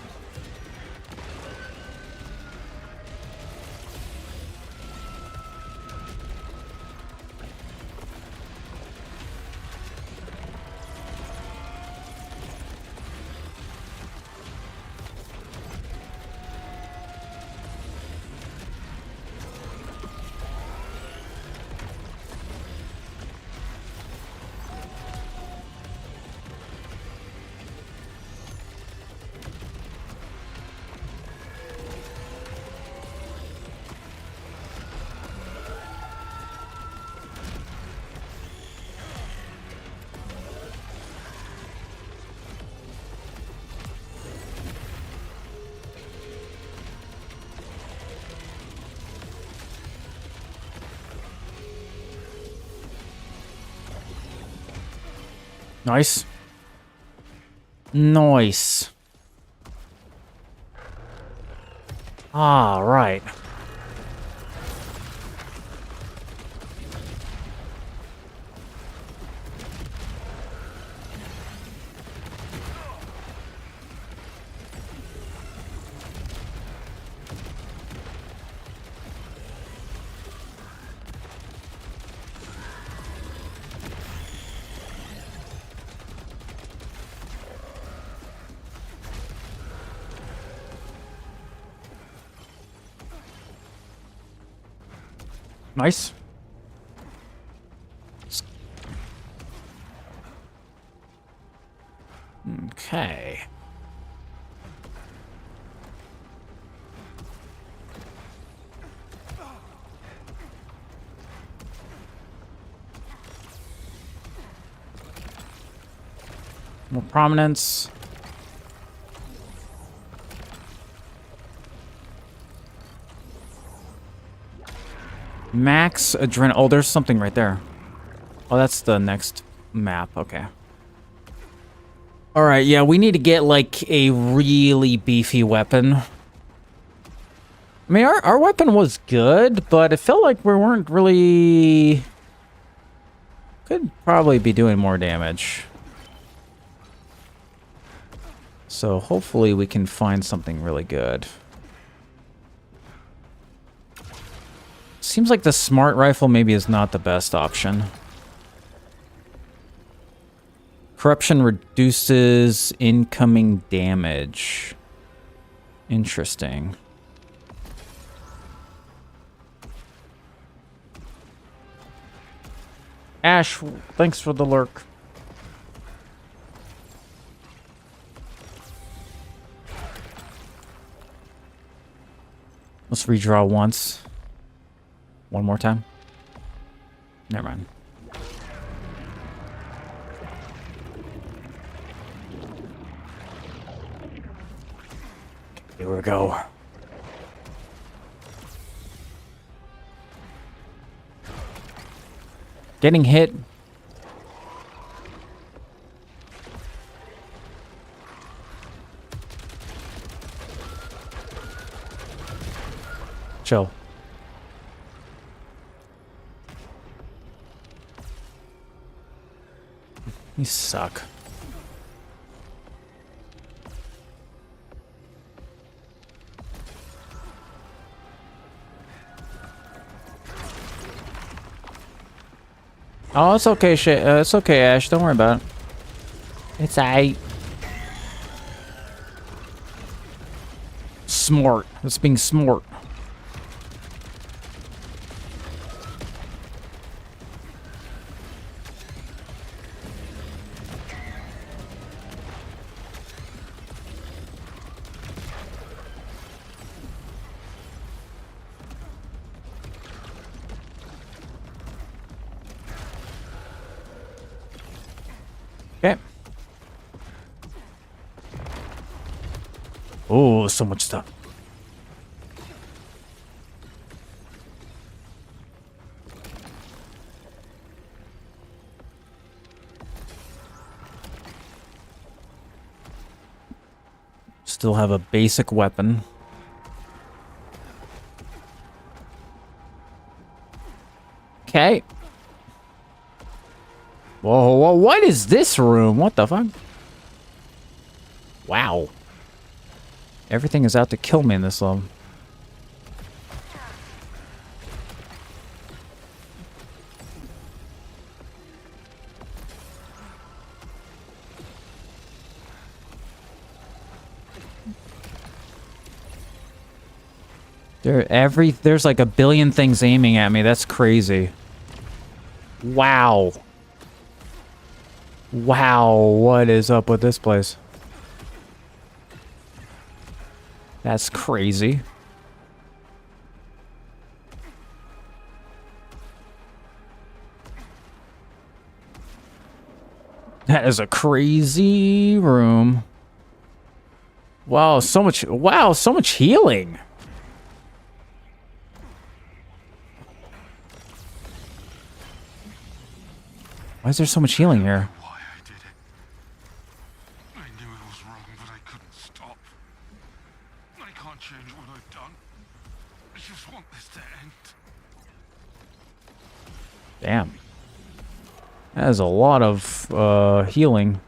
Speaker 1: Nice. Nice. All right. Nice. Okay. More prominence. Max adrenaline. Oh, there's something right there. Oh, that's the next map. Okay. All right. Yeah, we need to get like a really beefy weapon. I mean, our weapon was good, but it felt like we weren't really... Could probably be doing more damage. So hopefully we can find something really good. Seems like the smart rifle maybe is not the best option. Corruption reduces incoming damage. Interesting. Ash, thanks for the lurk. Let's redraw once. One more time. Never mind. Here we go. Getting hit. Chill. You suck. Oh, it's okay, it's okay, Ash. Don't worry about it. It's aight. Smart. It's being smart. Okay. Oh, so much stuff. Still have a basic weapon. Okay. Whoa, whoa, what is this room? What the fuck? Wow. Everything is out to kill me in this level. There's like a billion things aiming at me. That's crazy. Wow. Wow, what is up with this place? That's crazy. That is a crazy room. Wow, so much healing. Why is there so much healing here?
Speaker 2: Why I did it. I knew it was wrong, but I couldn't stop. I can't change what I've done. I just want this to end.
Speaker 1: Damn. That is a lot of healing.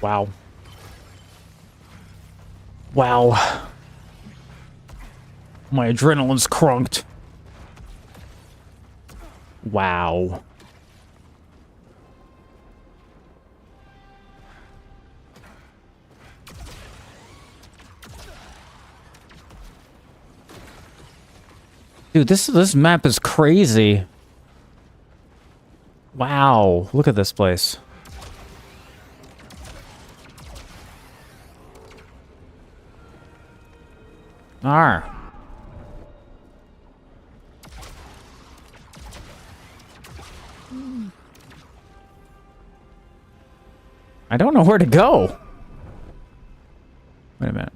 Speaker 1: Wow. Wow. My adrenaline's crunked. Wow. Dude, this map is crazy. Wow, look at this place. Arr. I don't know where to go. Wait a minute.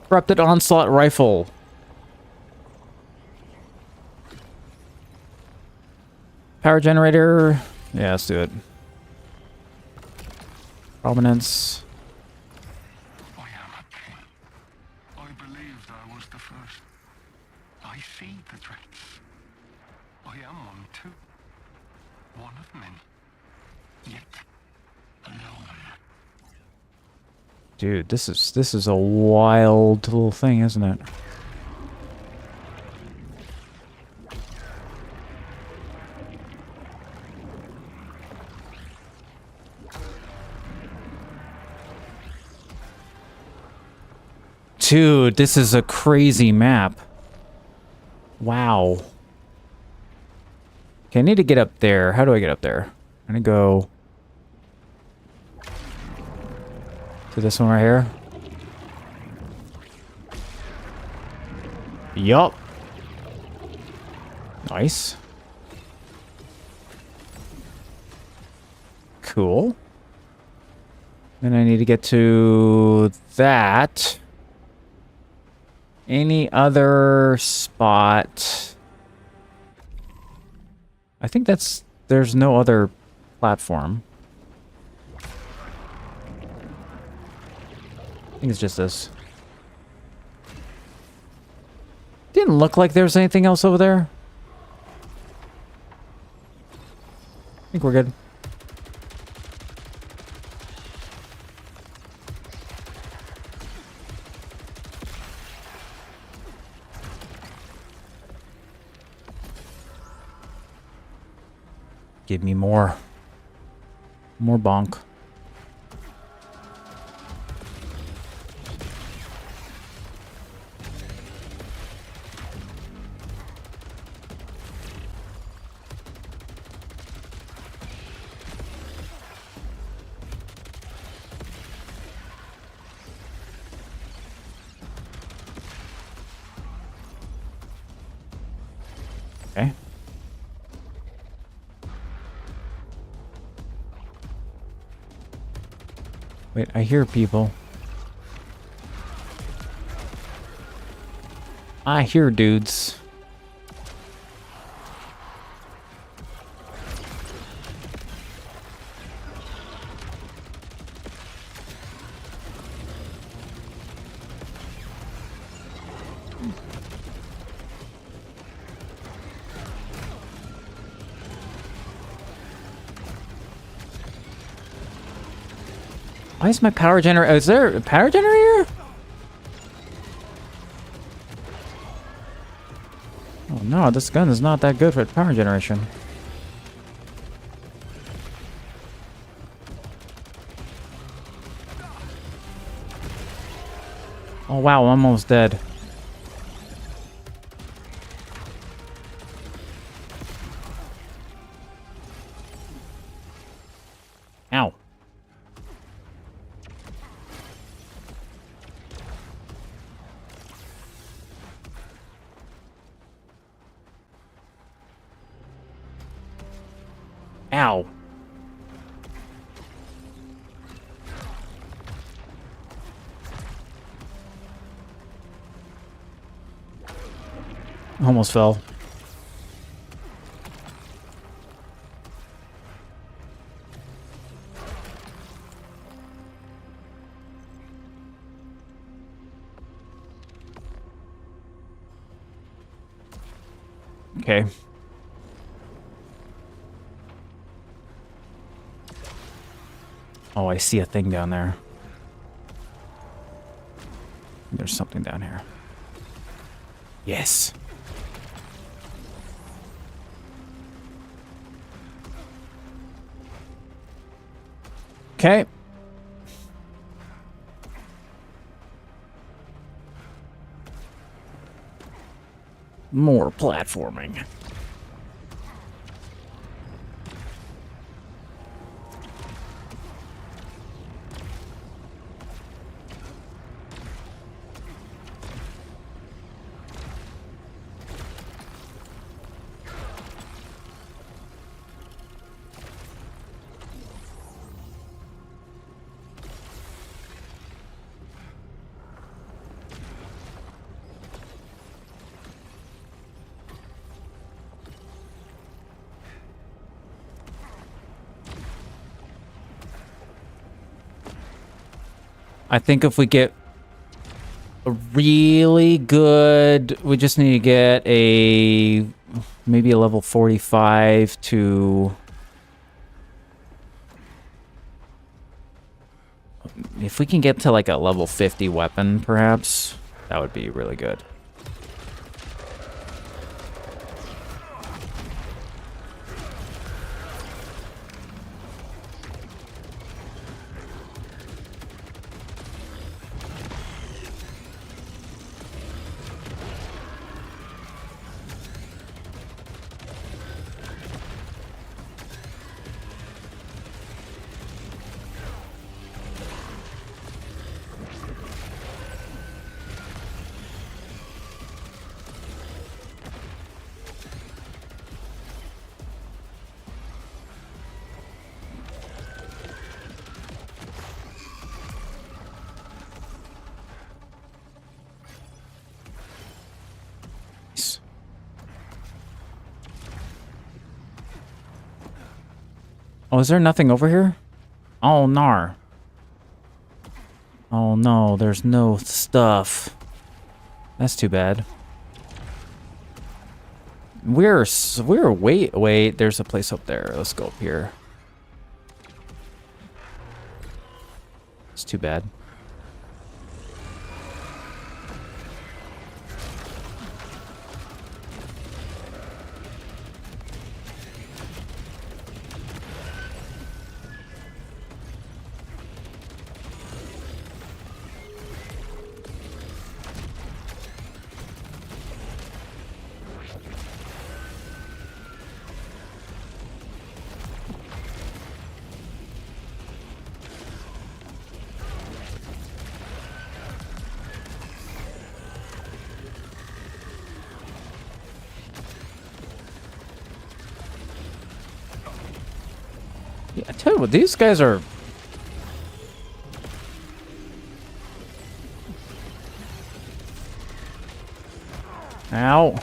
Speaker 1: Corrupted onslaught rifle. Power generator. Yeah, let's do it. Prominence.
Speaker 2: I am a king. I believed I was the first. I see the threats. I am one too. One of many. Yet alone.
Speaker 1: Dude, this is a wild little thing, isn't it? Dude, this is a crazy map. Wow. Okay, I need to get up there. How do I get up there? I'm gonna go to this one right here. Yup. Nice. Cool. Then I need to get to that. Any other spot? I think there's no other platform. I think it's just this. Didn't didn't look like there was anything else over there. I think we're good. Give me more. More bonk. Okay. Wait, I hear people. I hear dudes. Why is my power generator? Is there a power generator? Oh no, this gun is not that good for power generation. Oh wow, I'm almost dead. Ow. Ow. Almost fell. Okay. Oh, I see a thing down there. There's something down here. Yes. Okay. More platforming. I think if we get a really good, we just need to get a maybe a level 45 to, if we can get to like a level 50 weapon perhaps, that would be really good. Oh, is there nothing over here? Oh, nar. Oh no, there's no stuff. That's too bad. Wait, there's a place up there. Let's go up here. It's too bad. Yeah, I tell you what, these guys are... Ow.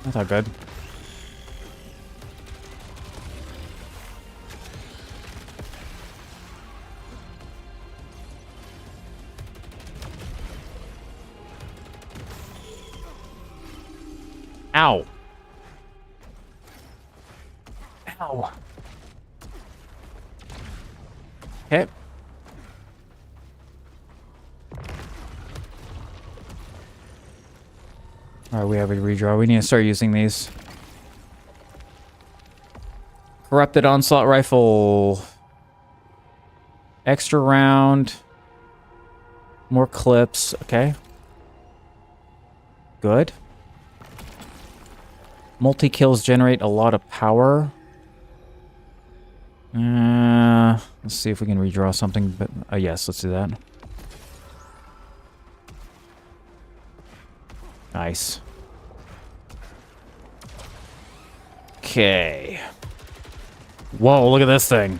Speaker 1: That's not good. Ow. Ow. Okay. Alright, we have a redraw. We need to start using these. Corrupted Onslaught Rifle. Extra round. More clips. Okay. Good. Multi-kills generate a lot of power. Let's see if we can redraw something. But yes, let's do that. Nice. Okay. Whoa, look at this thing.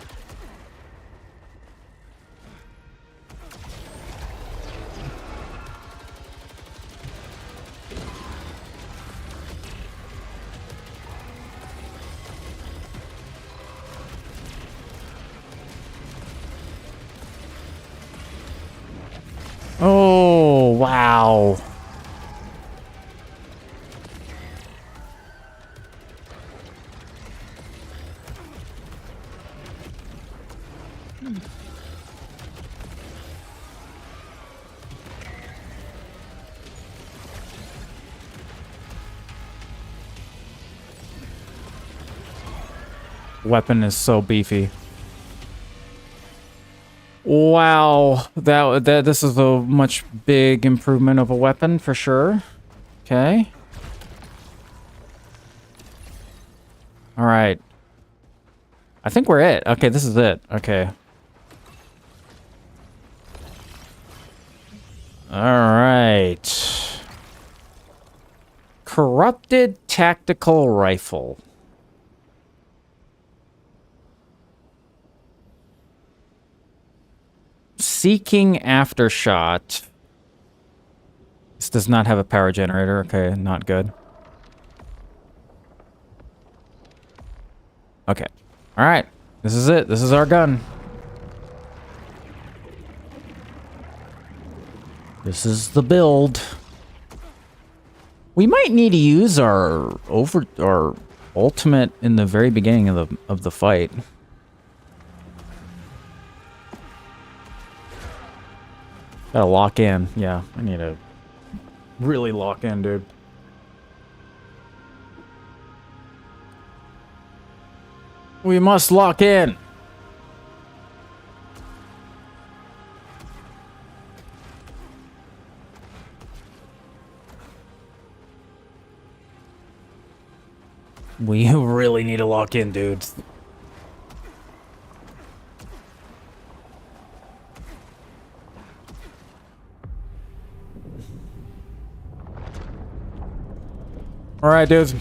Speaker 1: Oh, wow. Weapon is so beefy. Wow, this is a much big improvement of a weapon for sure. Okay. All right. I think we're it. Okay, this is it. Okay. All right. Corrupted Tactical Rifle. Seeking Aftershot. This does not have a power generator. Okay, not good. Okay. All right. This is it. This is our gun. This is the build. We might need to use our ultimate in the very beginning of the fight. Gotta lock in. Yeah, I need to really lock in, dude. We must lock in. We really need to lock in, dudes. All right, dudes.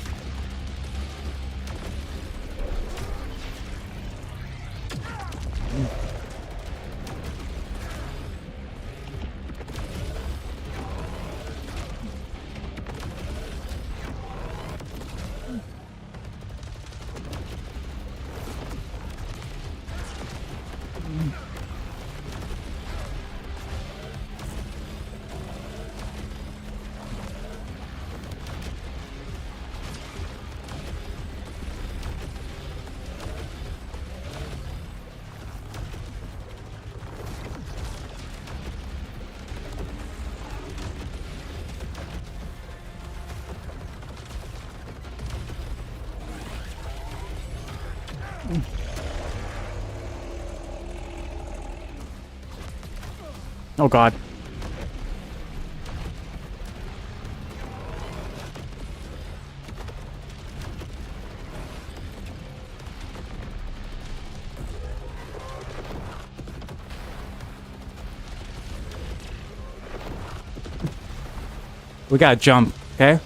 Speaker 1: Oh god. We gotta jump, okay?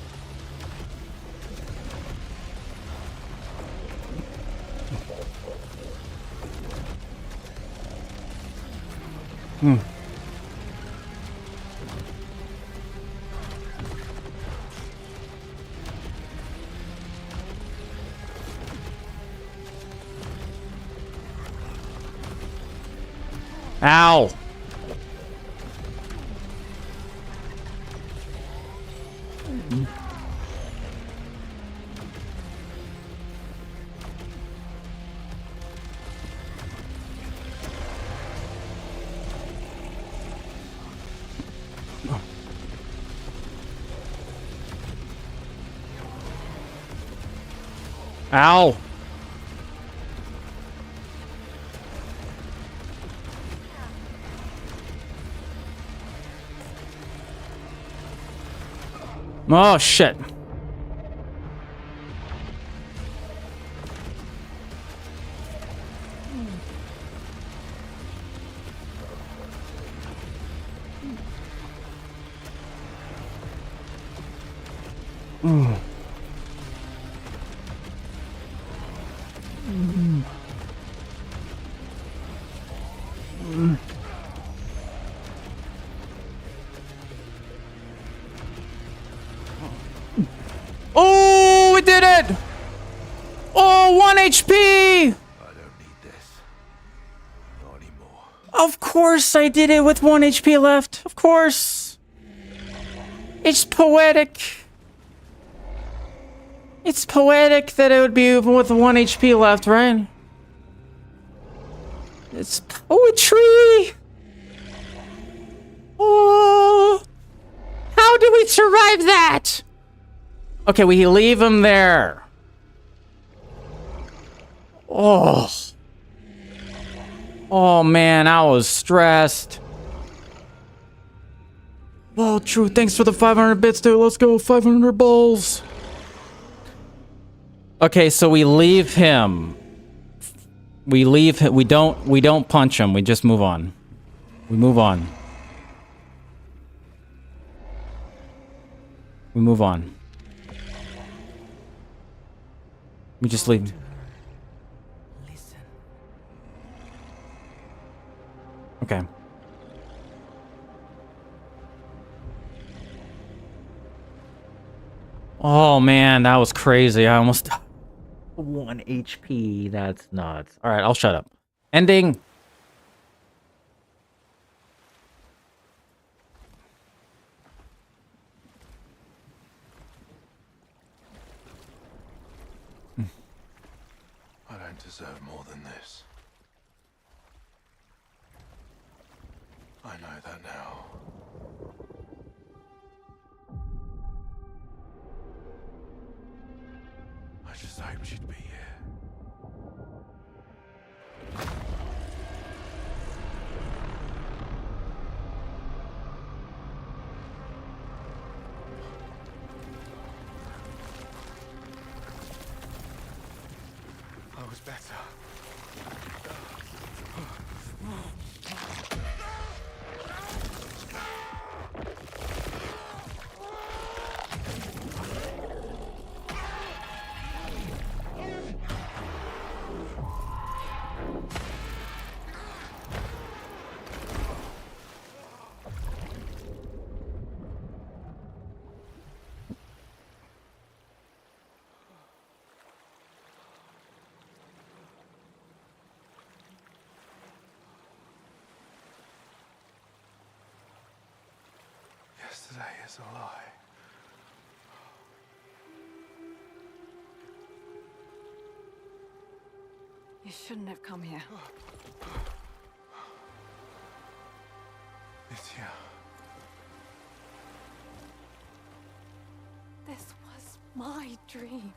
Speaker 1: Ow! Ow! Oh shit. Oh, we did it! Oh, 1 HP!
Speaker 2: I don't need this. Not anymore.
Speaker 1: Of course I did it with 1 HP left. Of course. It's poetic. It's poetic that it would be with 1 HP left, right? It's poetry. Oh. How do we survive that? Okay, we leave him there. Oh. Oh man, I was stressed. Well, true. Thanks for the 500 bits, dude. Let's go. 500 balls. Okay, so we leave him. We leave him. We don't punch him. We just move on. We move on. We move on. We just leave.
Speaker 3: Listen.
Speaker 1: Okay. Oh man, that was crazy. I almost 1 HP. That's nuts. All right, I'll shut up. Ending.
Speaker 2: I don't deserve more than this. I know that now. I just hoped you'd be here. I was better. Yesterday is a lie.
Speaker 3: You shouldn't have come here.
Speaker 2: It's here.
Speaker 3: This was my dream.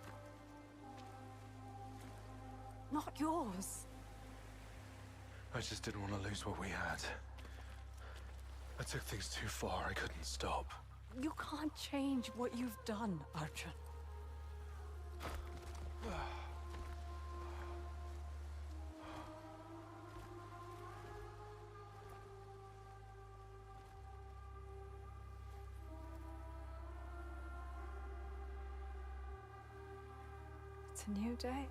Speaker 3: Not yours.
Speaker 2: I just didn't want to lose what we had. I took things too far. I couldn't stop.
Speaker 3: You can't change what you've done, Arjun. It's a new day.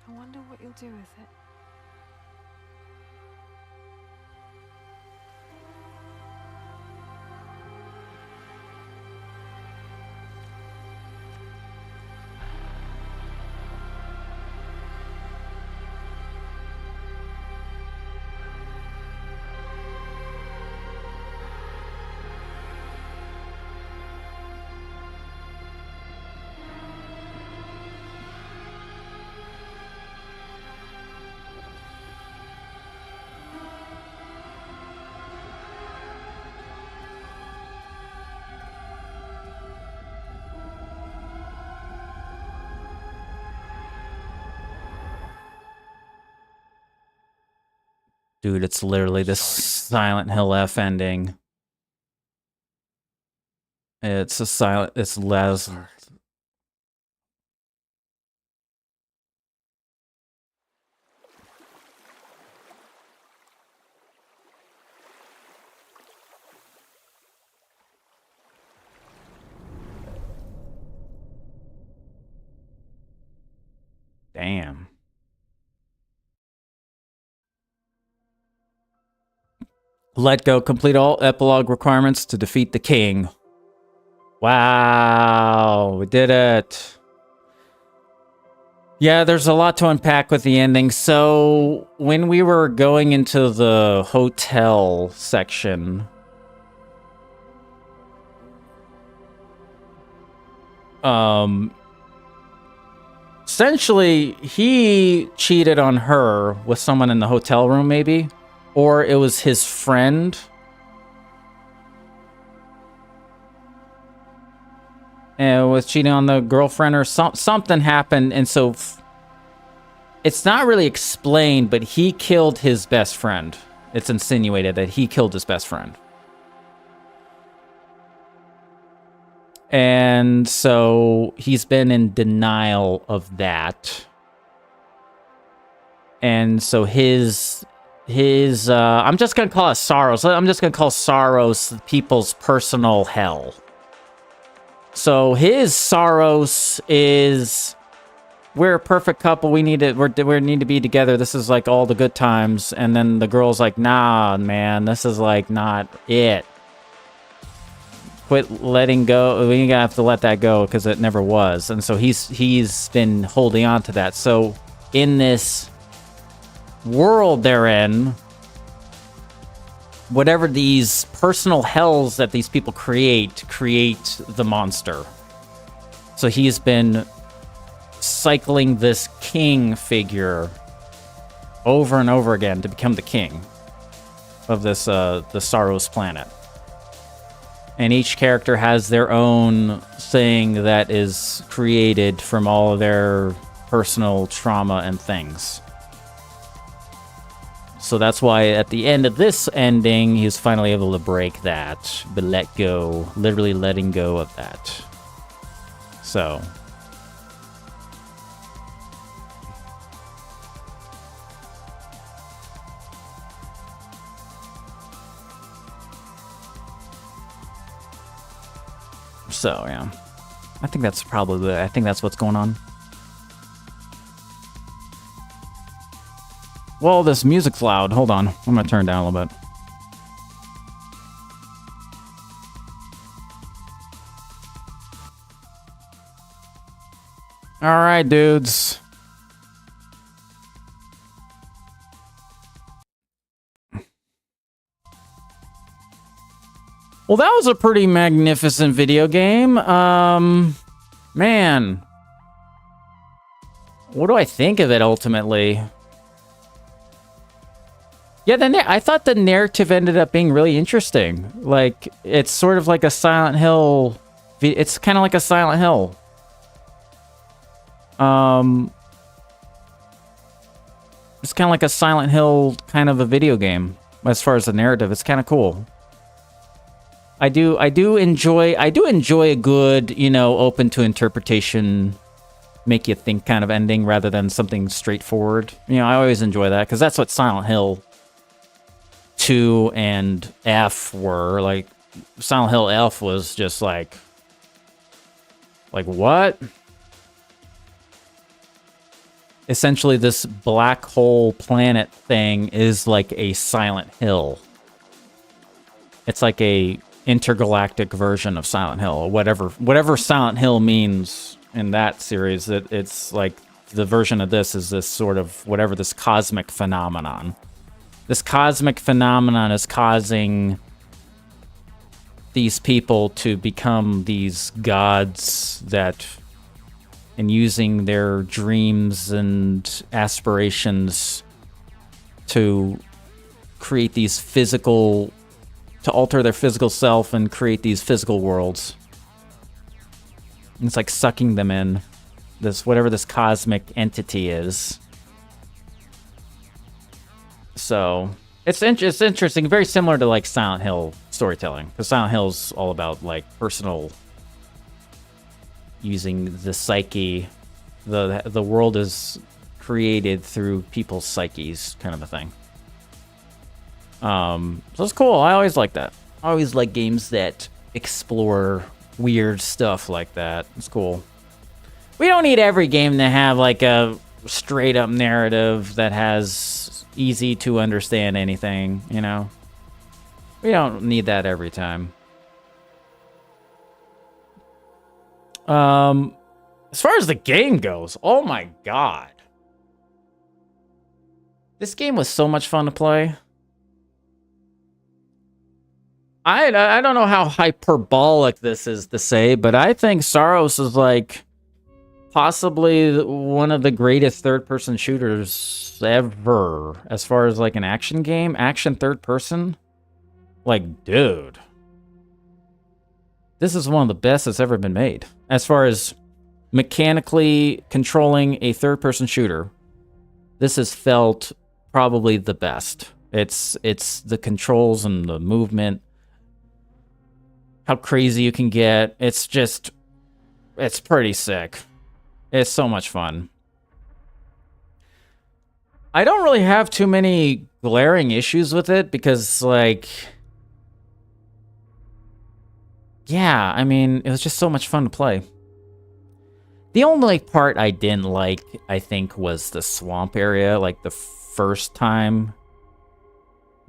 Speaker 3: I wonder what you'll do with it.
Speaker 1: Dude, it's literally this Silent Hill F ending. It's a silent. It's Les. Damn. Let go. Complete all epilogue requirements to defeat the king. Wow, we did it. Yeah, there's a lot to unpack with the ending. So when we were going into the hotel section, essentially he cheated on her with someone in the hotel room, maybe, or it was his friend. And was cheating on the girlfriend or something happened, and so it's not really explained, but he killed his best friend. It's insinuated that he killed his best friend. And so he's been in denial of that. And so his I'm just going to call it Saros. I'm just going to call Saros people's personal hell. So his Saros is, we're a perfect couple. We need to be together. This is like all the good times. And then the girl's like, nah, man, this is like not it. Quit letting go. We gotta have to let that go because it never was. And so he's been holding on to that. So in this world they're in, whatever these personal hells that these people create the monster. So he's been cycling this king figure over and over again to become the king of this the Saros planet. And each character has their own thing that is created from all of their personal trauma and things. So that's why at the end of this ending, he's finally able to break that, but let go, literally letting go of that. So. So, yeah. I think that's probably, I think that's what's going on. Well, this music's loud. Hold on. I'm going to turn it down a little bit. All right, dudes. Well, that was a pretty magnificent video game. Man. What do I think of it ultimately? Yeah, I thought the narrative ended up being really interesting. Like, it's sort of like a Silent Hill. It's kind of like a Silent Hill. It's kind of like a Silent Hill kind of a video game as far as the narrative. It's kind of cool. I do enjoy a good, you know, open to interpretation, make you think kind of ending rather than something straightforward. You know, I always enjoy that because that's what Silent Hill 2 and F were. Like, Silent Hill F was just like what? Essentially, this black hole planet thing is like a Silent Hill. It's like a intergalactic version of Silent Hill. Whatever Silent Hill means in that series, it's like the version of this is this sort of whatever this cosmic phenomenon. This cosmic phenomenon is causing these people to become these gods that, and using their dreams and aspirations to create these physical, to alter their physical self and create these physical worlds. And it's like sucking them in, this whatever this cosmic entity is. So it's interesting, very similar to like Silent Hill storytelling, because Silent Hill's all about like personal, using the psyche. The world is created through people's psyches, kind of a thing. So it's cool. I always like that. I always like games that explore weird stuff like that. It's cool. We don't need every game to have like a straight up narrative that has easy to understand anything, you know? We don't need that every time. As far as the game goes, oh my god. This game was so much fun to play. I don't know how hyperbolic this is to say, but I think Saros is like possibly one of the greatest third-person shooters ever. As far as like an action game, action third-person. Like, dude. This is one of the best that's ever been made. As far as mechanically controlling a third-person shooter, this has felt probably the best. It's the controls and the movement, how crazy you can get. It's pretty sick. It's so much fun. I don't really have too many glaring issues with it because, like, yeah, I mean, it was just so much fun to play. The only part I didn't like, I think, was the swamp area. Like, the first time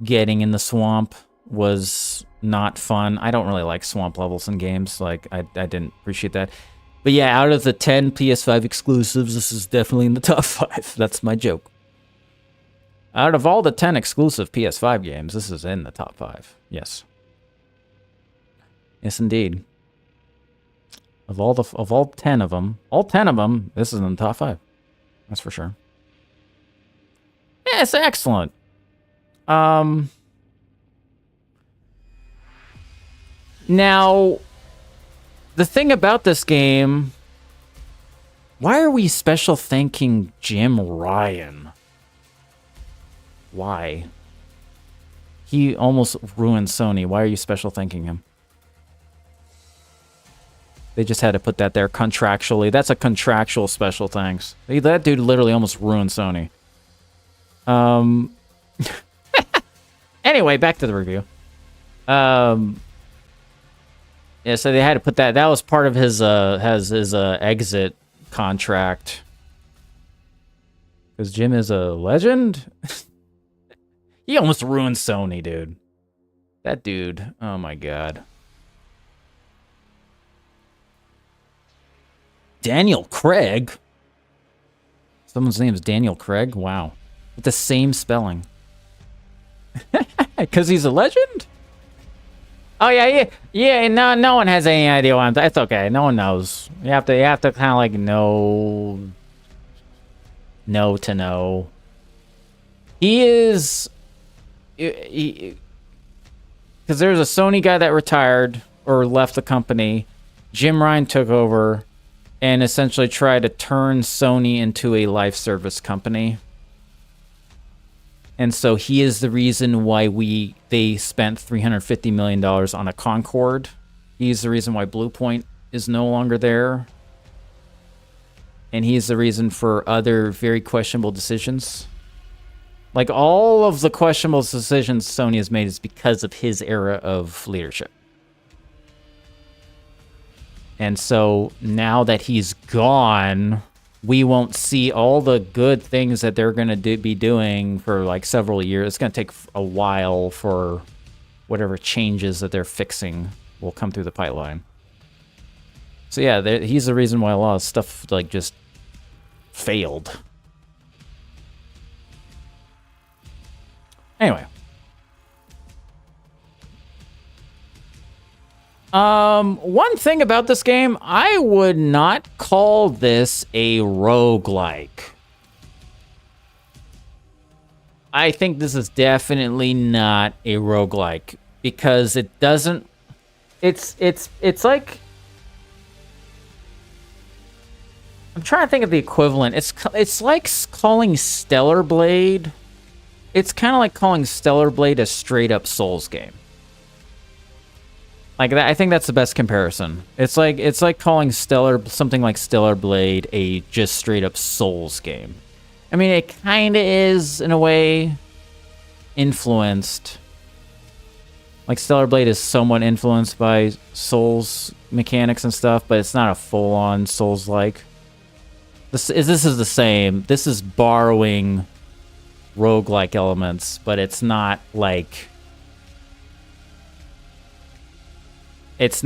Speaker 1: getting in the swamp was not fun. I don't really like swamp levels in games. Like, I didn't appreciate that. But yeah, out of the 10 PS5 exclusives, this is definitely in the top 5. That's my joke. Out of all the 10 exclusive PS5 games, this is in the top 5. Yes. Yes, indeed. Of all 10 of them, this is in the top 5. That's for sure. Yeah, it's excellent. Now, the thing about this game, why are we special thanking Jim Ryan? Why? He almost ruined Sony. Why are you special thanking him? They just had to put that there contractually. That's a contractual special thanks. That dude literally almost ruined Sony. Anyway, back to the review. Yeah, so they had to put that. That was part of his exit contract. Because Jim is a legend. He almost ruined Sony, dude. That dude. Oh my god. Daniel Craig. Someone's name is Daniel Craig. Wow, with the same spelling. Because he's a legend. Oh yeah. No one has any idea why. That's okay. No one knows. You have to kind of like know to know. He is. Because there's a Sony guy that retired or left the company. Jim Ryan took over, and essentially try to turn Sony into a live service company. And so he is the reason why they spent $350 million on a Concorde. He's the reason why Blue Point is no longer there. And he's the reason for other very questionable decisions. Like, all of the questionable decisions Sony has made is because of his era of leadership. And so now that he's gone, we won't see all the good things that they're going to be doing for like several years. It's going to take a while for whatever changes that they're fixing will come through the pipeline. So yeah, he's the reason why a lot of stuff like just failed. Anyway. One thing about this game, I would not call this a roguelike. I think this is definitely not a roguelike because it doesn't, it's like, I'm trying to think of the equivalent. It's like calling Stellar Blade. It's kind of like calling Stellar Blade a straight up Souls game. Like that, I think that's the best comparison. It's like calling something like Stellar Blade a just straight up Souls game. I mean, it kind of is in a way influenced. Like Stellar Blade is somewhat influenced by Souls mechanics and stuff, but it's not a full on Souls like. This is the same. This is borrowing roguelike elements, but it's not like. This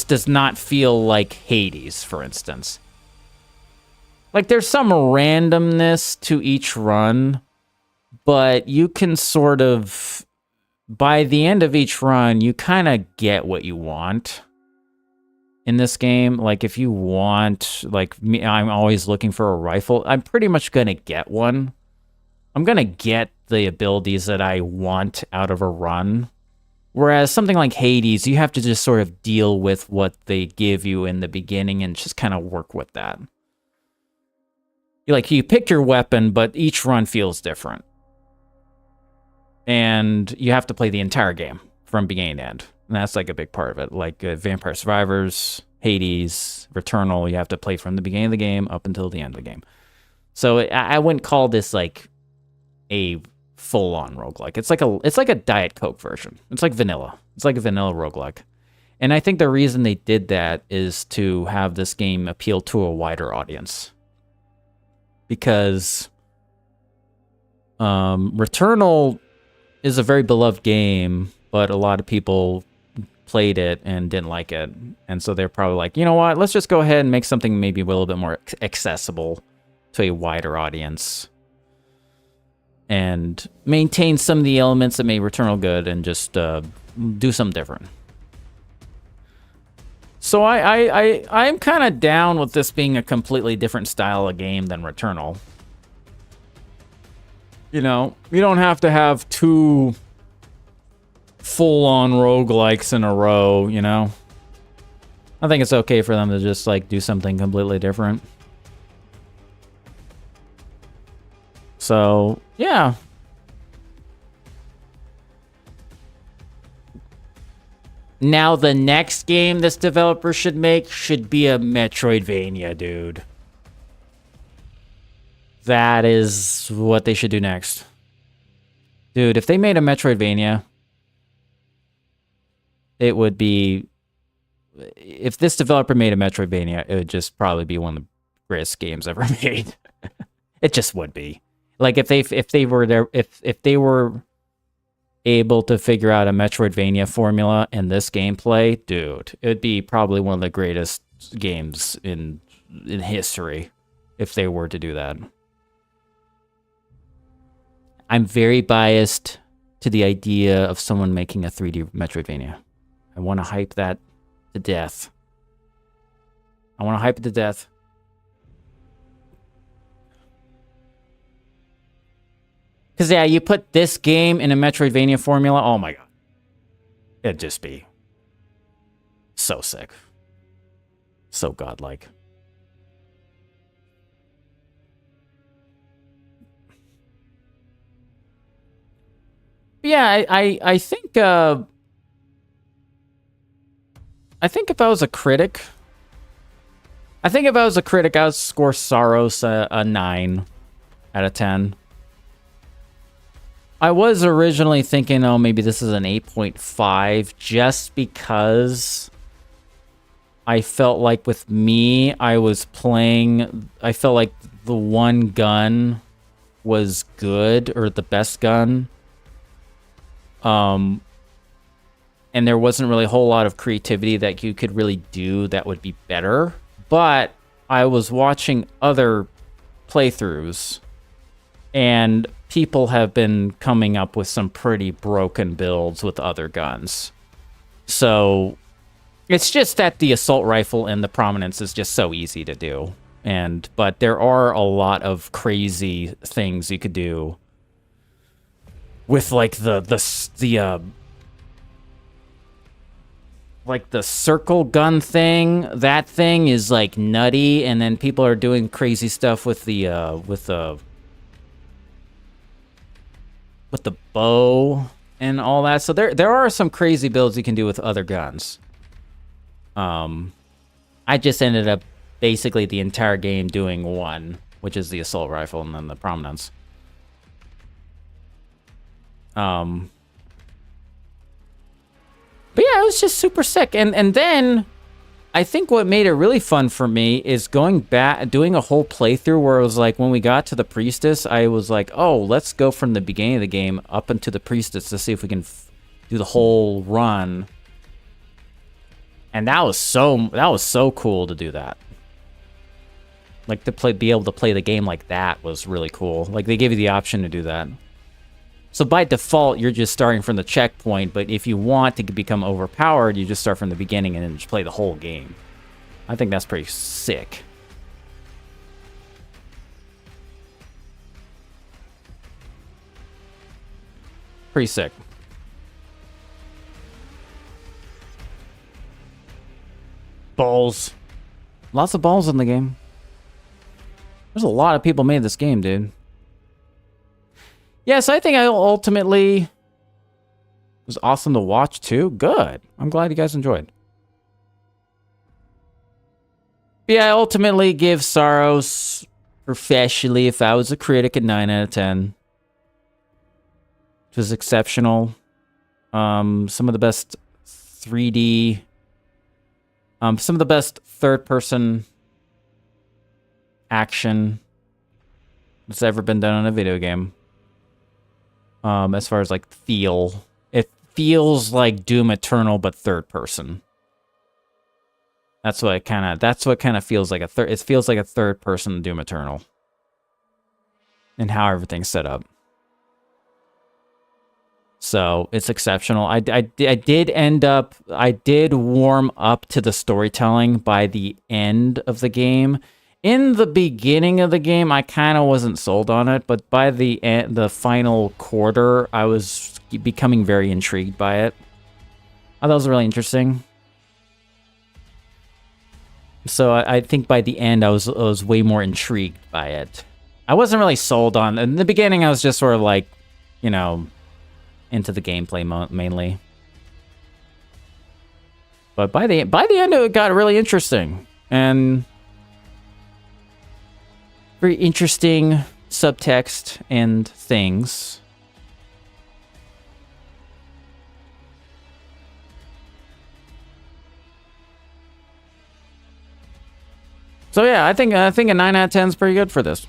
Speaker 1: does not feel like Hades, for instance. Like, there's some randomness to each run, but you can sort of, by the end of each run, you kind of get what you want in this game. Like, if you want, like, me, I'm always looking for a rifle, I'm pretty much going to get one. I'm going to get the abilities that I want out of a run. Whereas something like Hades, you have to just sort of deal with what they give you in the beginning and just kind of work with that. You pick your weapon, but each run feels different. And you have to play the entire game from beginning to end. And that's like a big part of it. Like Vampire Survivors, Hades, Returnal, you have to play from the beginning of the game up until the end of the game. So I wouldn't call this like a full-on roguelike. It's like a Diet Coke version. It's like vanilla. It's like a vanilla roguelike. And I think the reason they did that is to have this game appeal to a wider audience. Because Returnal is a very beloved game, but a lot of people played it and didn't like it. And so they're probably like, you know what, let's just go ahead and make something maybe a little bit more accessible to a wider audience. And maintain some of the elements that made Returnal good and just do something different. So I'm kind of down with this being a completely different style of game than Returnal. You know, you don't have to have two full-on roguelikes in a row, you know? I think it's okay for them to just, like, do something completely different. So, yeah. Now the next game this developer should make should be a Metroidvania, dude. That is what they should do next. Dude, if they made a Metroidvania, it would be... If this developer made a Metroidvania, it would just probably be one of the greatest games ever made. It just would be. Like if they were able to figure out a Metroidvania formula in this gameplay, dude, it would be probably one of the greatest games in history if they were to do that. I'm very biased to the idea of someone making a 3D Metroidvania. I want to hype that to death. I want to hype it to death. Because, yeah, you put this game in a Metroidvania formula, oh my god. It'd just be so sick. So godlike. Yeah, I think if I was a critic, I would score Saros a 9 out of 10. I was originally thinking, oh, maybe this is an 8.5 just because I felt like with me, I felt like the one gun was good, or the best gun. And there wasn't really a whole lot of creativity that you could really do that would be better. But I was watching other playthroughs, and people have been coming up with some pretty broken builds with other guns. So it's just that the assault rifle and the prominence is just so easy to do. But there are a lot of crazy things you could do with like the circle gun thing. That thing is like nutty, and then people are doing crazy stuff with the bow and all that. So there are some crazy builds you can do with other guns. I just ended up basically the entire game doing one, which is the assault rifle and then the prominence. But yeah, it was just super sick. And then I think what made it really fun for me is going back, doing a whole playthrough where it was like, when we got to the priestess, I was like, oh, let's go from the beginning of the game up into the priestess to see if we can do the whole run. And that was so cool to do that. Like be able to play the game like that was really cool. Like they gave you the option to do that. So by default, you're just starting from the checkpoint, but if you want to become overpowered, you just start from the beginning and then just play the whole game. I think that's pretty sick. Pretty sick. Balls. Lots of balls in the game. There's a lot of people made this game, dude. Yes, I think I ultimately... It was awesome to watch, too. Good. I'm glad you guys enjoyed. But yeah, I ultimately give Saros, professionally, if I was a critic, a 9 out of 10. It was exceptional. Some of the best 3D... some of the best third-person action that's ever been done on a video game. As far as like feel, it feels like Doom Eternal but third person. That's what kind of feels like it feels like a third person Doom Eternal. And how everything's set up. So it's exceptional. I did warm up to the storytelling by the end of the game. In the beginning of the game, I kind of wasn't sold on it, but by the end, the final quarter, I was becoming very intrigued by it. I thought it was really interesting. So I think by the end, I was way more intrigued by it. I wasn't really sold on. In the beginning, I was just sort of like, you know, into the gameplay mainly. But by the end, it got really interesting and very interesting subtext and things. So yeah, I think a 9 out of 10 is pretty good for this.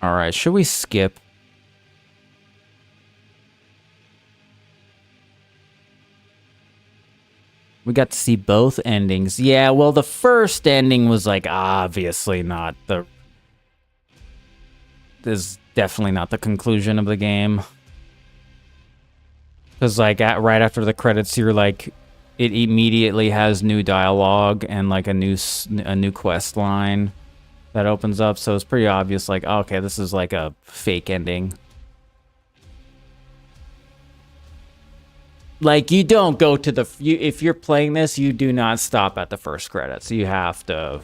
Speaker 1: All right, should we skip? We got to see both endings. Yeah, well, the first ending was like obviously not the... This is definitely not the conclusion of the game. Because like right after the credits, you're like, it immediately has new dialogue and like a new quest line that opens up, so it's pretty obvious like, oh, okay, this is like a fake ending. Like, you don't go to the if you're playing this, you do not stop at the first credits. You have to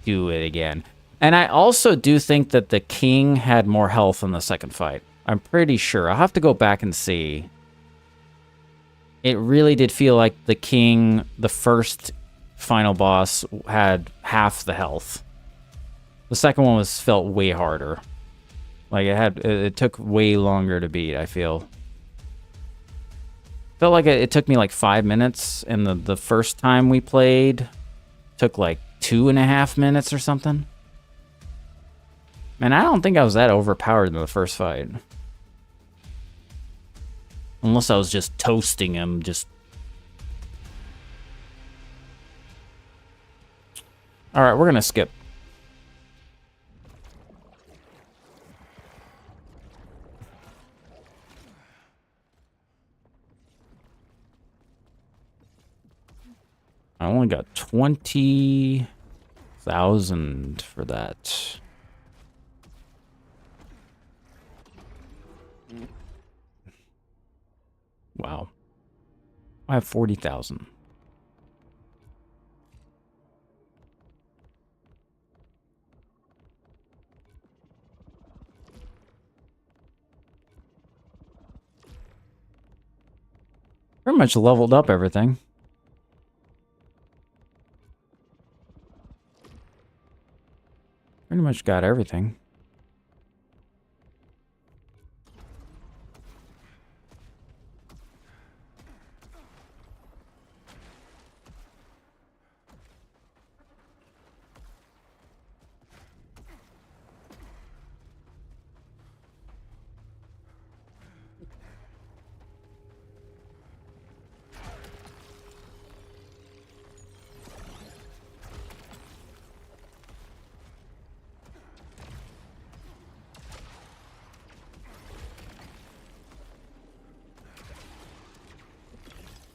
Speaker 1: do it again. And I also do think that the king had more health in the second fight. I'm pretty sure. I'll have to go back and see. It really did feel like the king, the first final boss, had half the health. The second one felt way harder. Like it took way longer to beat, I feel. Felt like it took me like 5 minutes, and the first time we played took like 2.5 minutes or something. And I don't think I was that overpowered in the first fight. Unless I was just toasting him, just... Alright, we're gonna skip. I only got 20,000 for that. Wow. I have 40,000. Pretty much leveled up everything. Pretty much got everything.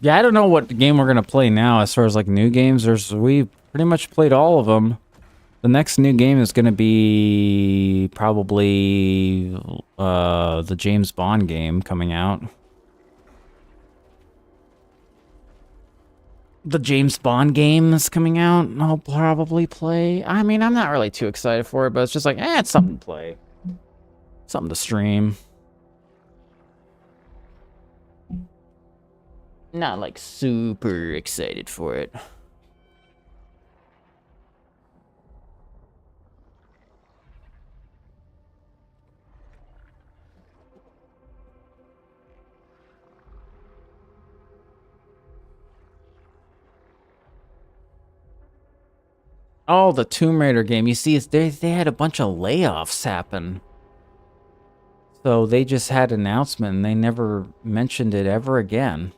Speaker 1: Yeah, I don't know what game we're gonna play now as far as like new games. We pretty much played all of them. The next new game is gonna be probably the James Bond game coming out. The James Bond game is coming out. I'll probably play. I mean, I'm not really too excited for it, but it's just like, it's something to play, something to stream. Not like super excited for it. Oh, the Tomb Raider game. You see, they had a bunch of layoffs happen. So they just had an announcement and they never mentioned it ever again.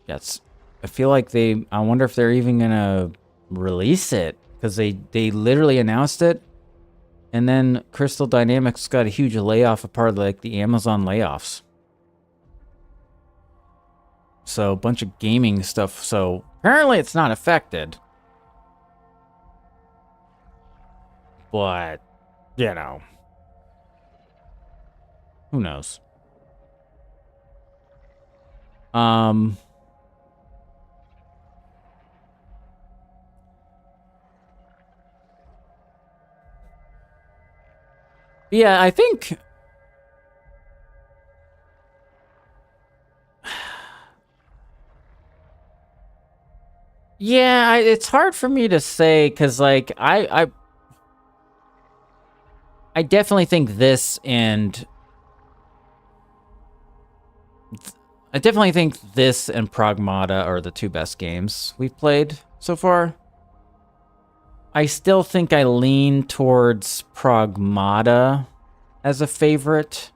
Speaker 1: Yes. I feel like I wonder if they're even gonna release it. Because they literally announced it. And then Crystal Dynamics got a huge layoff, a part of like the Amazon layoffs. So a bunch of gaming stuff. So apparently it's not affected. But, you know. Who knows? Yeah, I think... Yeah, it's hard for me to say, because, like, I definitely think this and... I definitely think this and Pragmata are the two best games we've played so far. I still think I lean towards Pragmata as a favorite.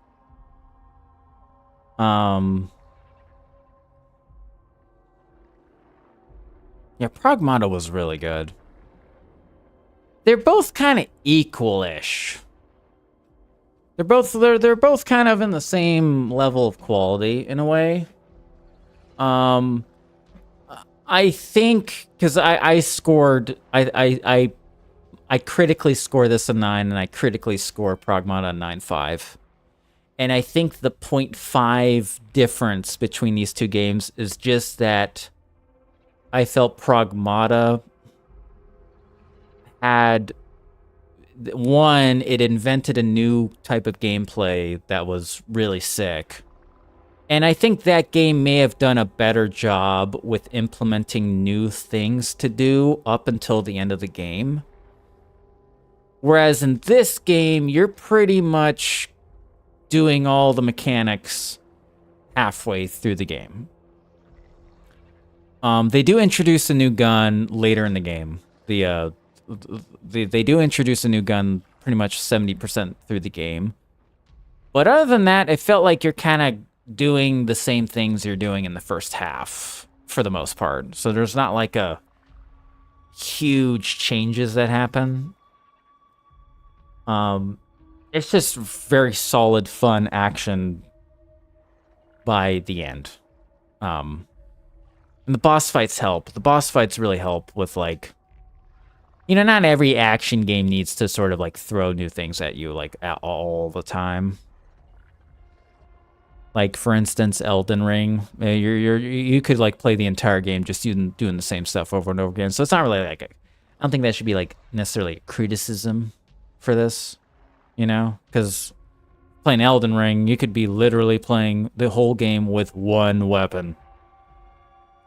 Speaker 1: Yeah, Pragmata was really good. They're both kind of equal-ish. they're both kind of in the same level of quality in a way. I think because I scored I critically score this a 9 and I critically score Pragmata a 9.5. And I think the 0.5 difference between these two games is just that I felt Pragmata had one, it invented a new type of gameplay that was really sick. And I think that game may have done a better job with implementing new things to do up until the end of the game. Whereas in this game, you're pretty much doing all the mechanics halfway through the game. They do introduce a new gun later in the game. They do introduce a new gun pretty much 70% through the game. But other than that, it felt like you're kind of doing the same things you're doing in the first half for the most part. So there's not like a huge changes that happen. It's just very solid, fun action by the end. And the boss fights help. The boss fights really help with, like, you know, not every action game needs to sort of like throw new things at you like all the time. Like, for instance, Elden Ring, you could like play the entire game just doing the same stuff over and over again. So it's not really like I don't think that should be like necessarily a criticism for this, you know, because playing Elden Ring, you could be literally playing the whole game with one weapon.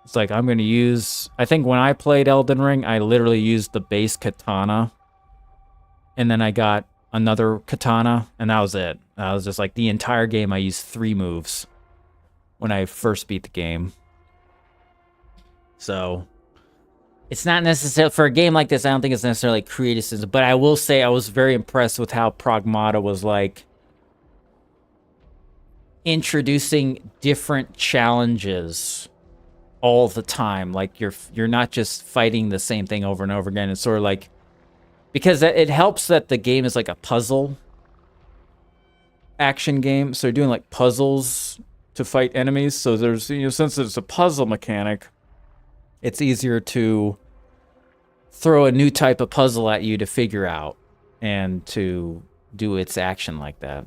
Speaker 1: It's like, I'm going to use... I think when I played Elden Ring, I literally used the base katana. And then I got another katana, and that was it. I was just like, the entire game, I used 3 moves when I first beat the game. So, it's not necessarily... For a game like this, I don't think it's necessarily criticism. But I will say I was very impressed with how Pragmata was, like, introducing different challenges all the time. Like, you're not just fighting the same thing over and over again. It's sort of like, because it helps that the game is like a puzzle action game, so you're doing like puzzles to fight enemies. So there's, you know, since it's a puzzle mechanic, it's easier to throw a new type of puzzle at you to figure out and to do its action like that.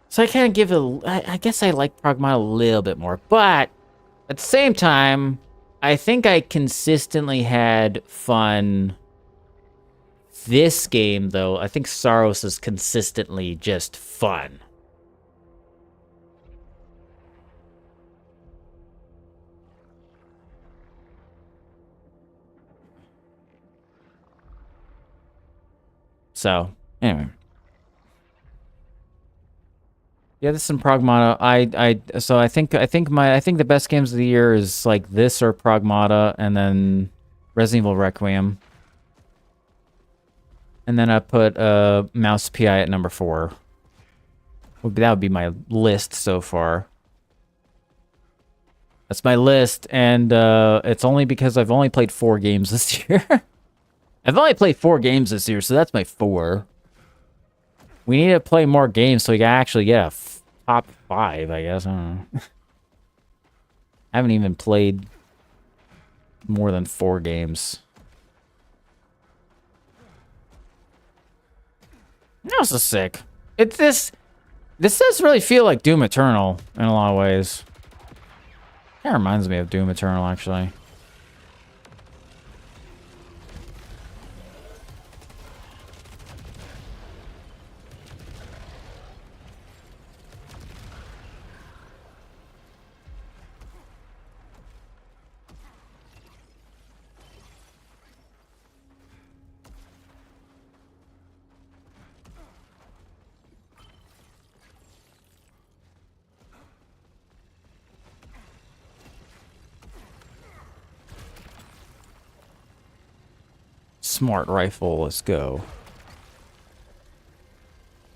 Speaker 1: So I kind of give it, I guess I like Pragmata a little bit more, but at the same time, I think I consistently had fun. This game, though, I think Saros is consistently just fun. So, anyway. Yeah, this is some Pragmata. So I think the best games of the year is like this or Pragmata, and then Resident Evil Requiem. And then I put Mouse PI at number 4. That would be my list so far. That's my list, and it's only because I've only played 4 games this year. I've only played 4 games this year, so that's my 4. We need to play more games so we can actually get a top 5, I guess. I don't know. I haven't even played more than 4 games. This is sick. This does really feel like Doom Eternal in a lot of ways. Kind of reminds me of Doom Eternal, actually. Smart rifle, let's go.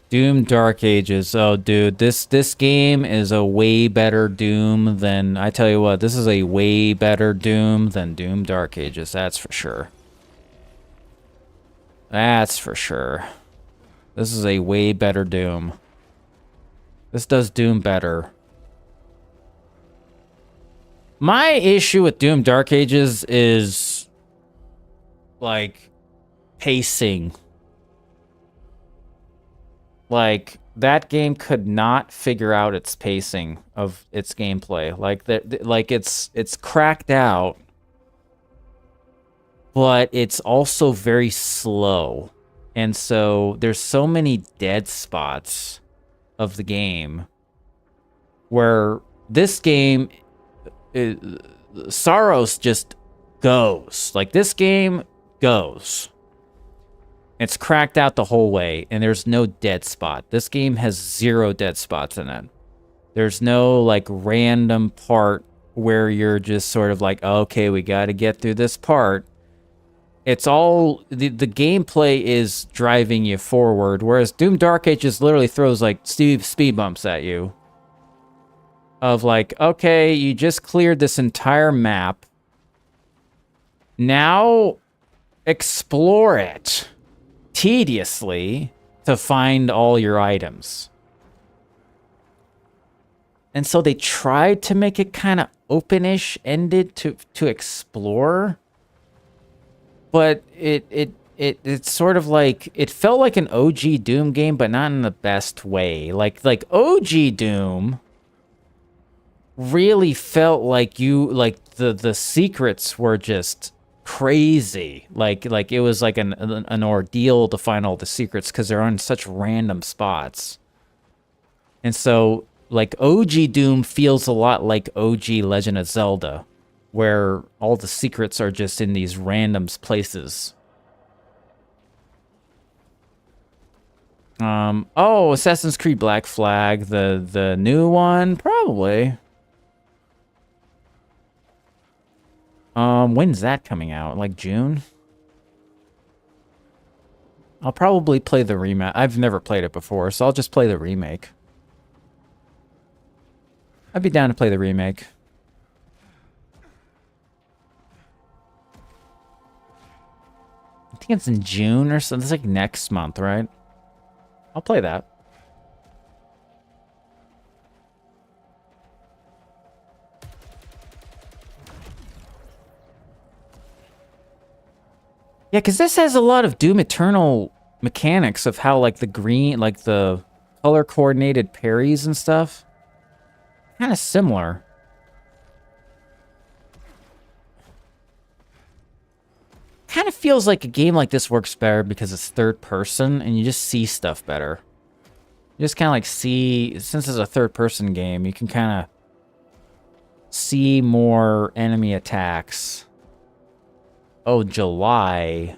Speaker 1: Doom Dark Ages. Oh, dude, this game is a way better Doom than... I tell you what, this is a way better Doom than Doom Dark Ages, that's for sure. That's for sure. This is a way better Doom. This does Doom better. My issue with Doom Dark Ages is, like, pacing. Like, that game could not figure out its pacing of its gameplay. Like it's cracked out, but it's also very slow. And so there's so many dead spots of the game where this game, Saros just goes. Like, this game goes. It's cracked out the whole way, and there's no dead spot. This game has 0 dead spots in it. There's no, like, random part where you're just sort of like, okay, we got to get through this part. It's all, the gameplay is driving you forward, whereas Doom Dark Ages literally throws, like, speed bumps at you. Of, like, okay, you just cleared this entire map. Now, explore it tediously to find all your items. And so they tried to make it kind of open-ish ended to explore, but it's sort of like, it felt like an OG Doom game, but not in the best way. Like OG Doom really felt like the secrets were just crazy. Like it was like an ordeal to find all the secrets because they're on such random spots. And so, like, OG Doom feels a lot like OG Legend of Zelda, where all the secrets are just in these random places. Oh, Assassin's Creed Black Flag, the new one, probably. When's that coming out? Like June? I'll probably play the remake. I've never played it before, so I'll just play the remake. I'd be down to play the remake. I think it's in June or something. It's like next month, right? I'll play that. Yeah, because this has a lot of Doom Eternal mechanics of how, like, the green, like, the color-coordinated parries and stuff. Kind of similar. Kind of feels like a game like this works better because it's third person and you just see stuff better. You just kind of like see, since it's a third person game, you can kind of see more enemy attacks. Oh, July.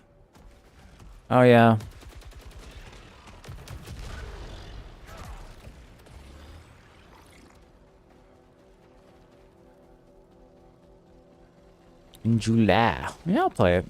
Speaker 1: Oh, yeah. In July. Yeah, I'll play it.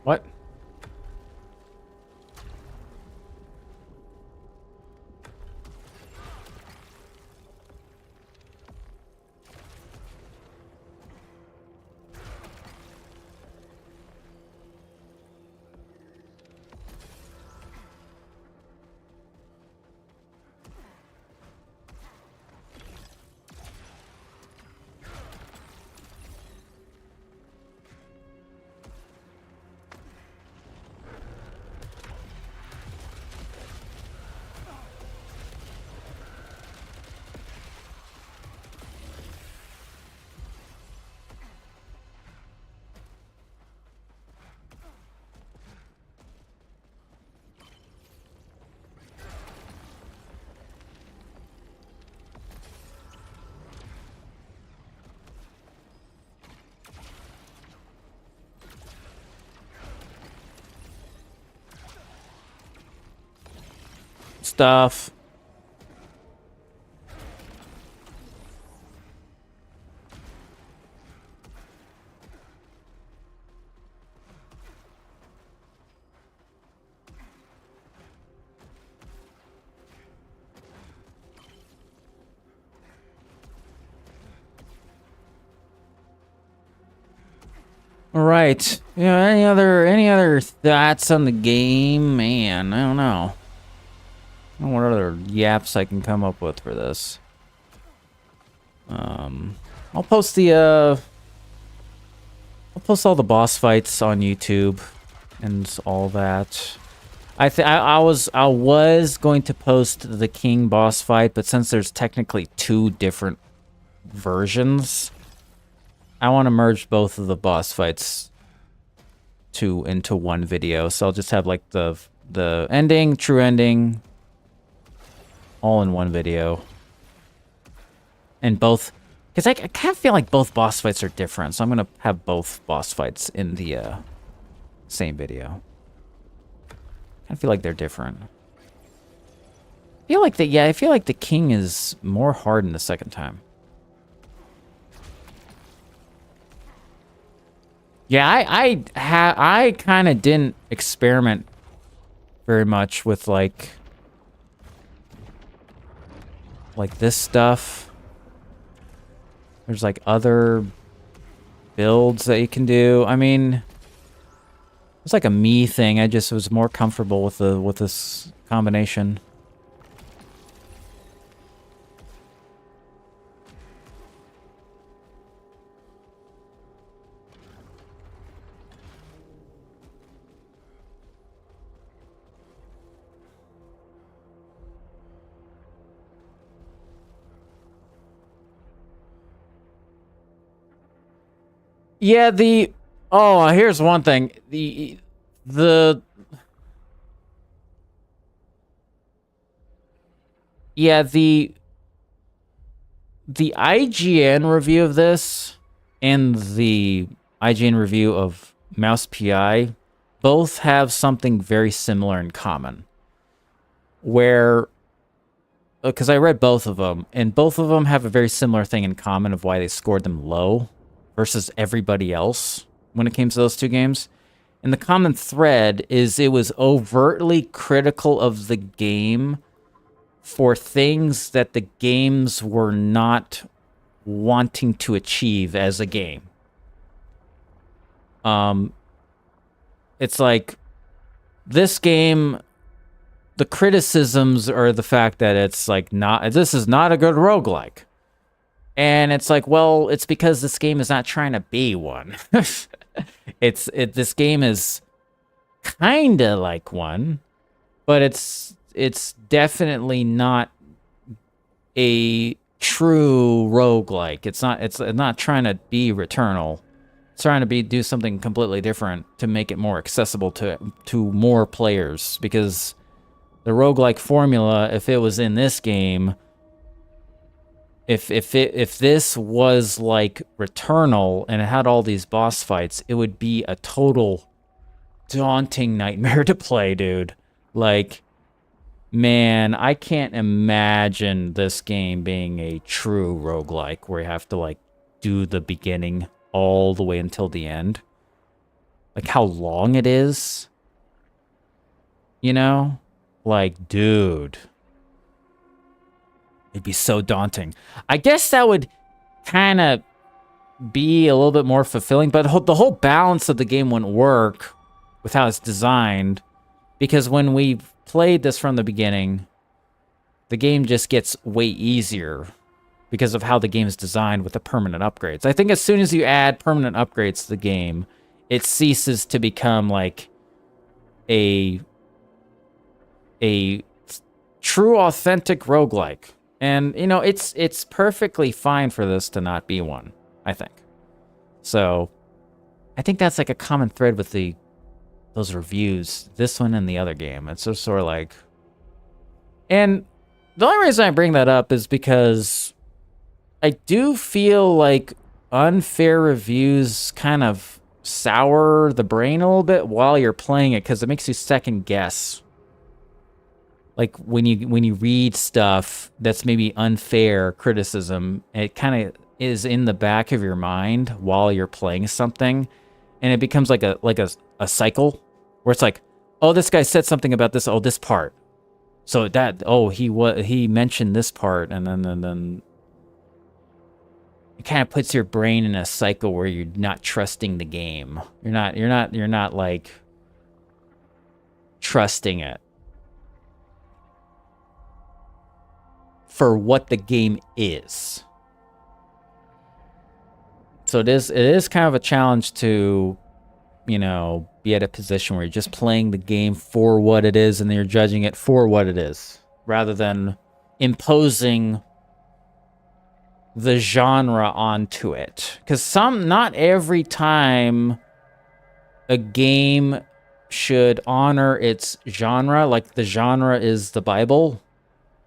Speaker 1: What? stuff. All right. Yeah. Any other thoughts on the game? Man, I don't know. I don't know what other yaps I can come up with for this. I'll post all the boss fights on YouTube and all that. I was going to post the King boss fight, but since there's technically 2 different versions, I want to merge both of the boss fights into one video. So I'll just have like the ending, true ending, all in one video. And both, because I kind of feel like both boss fights are different, so I'm gonna have both boss fights in the same video. I feel like they're different. I feel like I feel like the King is more hardened the second time. Yeah, I kind of didn't experiment very much with like this stuff. There's like other builds that you can do. I mean, it's like a me thing. I just was more comfortable with this combination. Yeah, here's one thing. The IGN review of this and the IGN review of Mouse PI both have something very similar in common. Where, because I read both of them, and both of them have a very similar thing in common of why they scored them low versus everybody else when it came to those 2 games. And the common thread is it was overtly critical of the game for things that the games were not wanting to achieve as a game. It's like this game, the criticisms are the fact that it's like this is not a good roguelike. And it's like, well, it's because this game is not trying to be one. This game is kind of like one, but it's definitely not a true roguelike. It's not trying to be Returnal. It's trying to do something completely different to make it more accessible to more players, because the roguelike formula, if it was in this game, if this was like Returnal and it had all these boss fights, it would be a total daunting nightmare to play, dude. Like, man, I can't imagine this game being a true roguelike where you have to like do the beginning all the way until the end. Like how long it is. You know? Like, dude. It'd be so daunting. I guess that would kind of be a little bit more fulfilling, but the whole balance of the game wouldn't work with how it's designed, because when we played this from the beginning, the game just gets way easier because of how the game is designed with the permanent upgrades. I think as soon as you add permanent upgrades to the game, it ceases to become like a true, authentic roguelike. And, you know, it's perfectly fine for this to not be one, I think. So, I think that's like a common thread with those reviews, this one and the other game. It's just sort of like... And the only reason I bring that up is because I do feel like unfair reviews kind of sour the brain a little bit while you're playing it, because it makes you second guess like when you read stuff that's maybe unfair criticism, it kind of is in the back of your mind while you're playing something, and it becomes like a cycle where it's like, oh, this guy said something about this, oh, this part, so that, oh, he mentioned this part, and then it kind of puts your brain in a cycle where you're not trusting the game. You're not like trusting it for what the game is. So it is kind of a challenge to, you know, be at a position where you're just playing the game for what it is and then you're judging it for what it is, rather than imposing the genre onto it. Because not every time a game should honor its genre, like the genre is the Bible.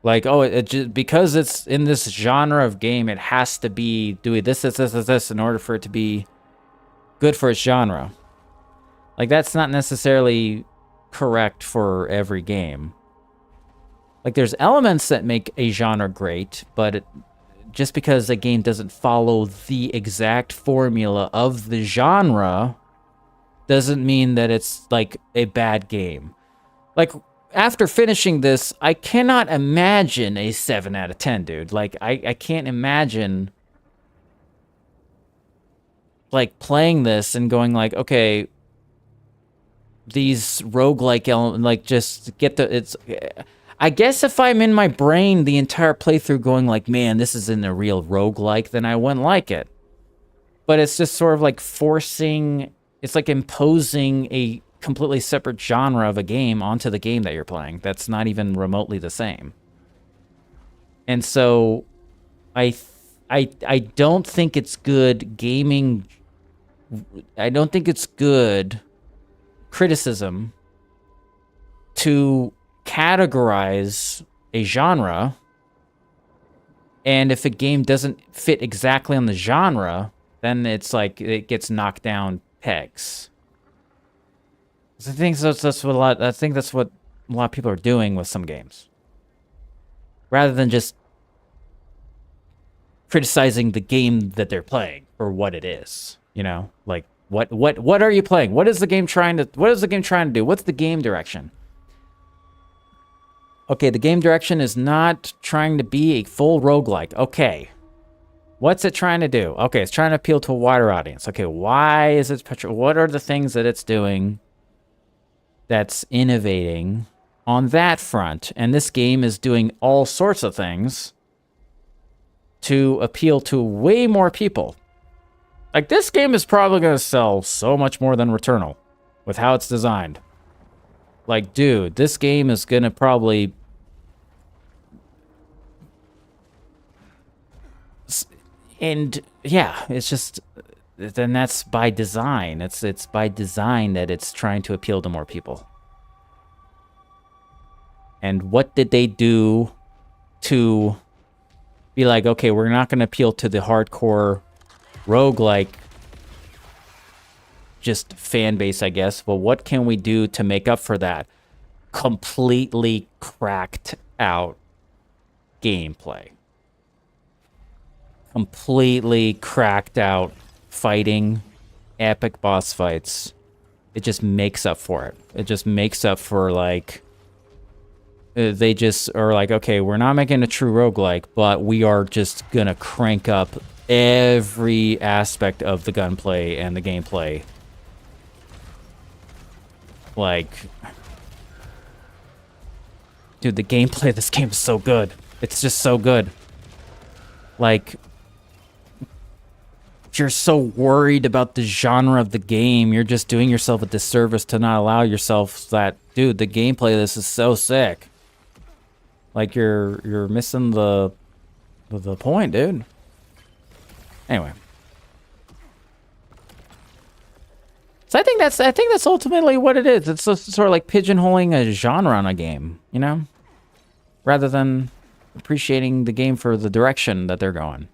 Speaker 1: Like, oh, it just, because it's in this genre of game, it has to be doing this in order for it to be good for its genre. Like, that's not necessarily correct for every game. Like, there's elements that make a genre great, but just because a game doesn't follow the exact formula of the genre doesn't mean that it's, like, a bad game. Like, after finishing this, I cannot imagine a 7 out of 10, dude. Like, I can't imagine, like, playing this and going like, okay, these roguelike elements, like, just get the, it's, I guess if I'm in my brain the entire playthrough going like, man, this isn't a real roguelike, then I wouldn't like it. But it's just sort of like forcing, it's like imposing a completely separate genre of a game onto the game that you're playing. That's not even remotely the same. And so I don't think it's good gaming. I don't think it's good criticism to categorize a genre, and if a game doesn't fit exactly on the genre, then it's like it gets knocked down pegs. I think that's what a lot of people are doing with some games, rather than just criticizing the game that they're playing for what it is. You know, like what are you playing? What is the game trying to do? What's the game direction? Okay, the game direction is not trying to be a full roguelike. Okay. What's it trying to do? Okay, it's trying to appeal to a wider audience. Okay, why is it... What are the things that it's doing that's innovating on that front? And this game is doing all sorts of things to appeal to way more people. Like, this game is probably going to sell so much more than Returnal with how it's designed. Like, dude, this game is going to probably... And, yeah, it's just... Then that's by design. It's by design that it's trying to appeal to more people. And what did they do to be like, okay, we're not going to appeal to the hardcore roguelike just fan base, I guess. But what can we do to make up for that? Completely cracked out gameplay. Completely cracked out fighting, epic boss fights. It just makes up for it. It just makes up for, like, they just are like, okay, we're not making a true roguelike, but we are just gonna crank up every aspect of the gunplay and the gameplay. Like, dude, the gameplay of this game is so good. It's just so good. Like, if you're so worried about the genre of the game, you're just doing yourself a disservice to not allow yourself that, dude, the gameplay of this is so sick. Like, you're missing the point, dude. Anyway. So I think that's ultimately what it is. It's just sort of like pigeonholing a genre on a game, you know? Rather than appreciating the game for the direction that they're going.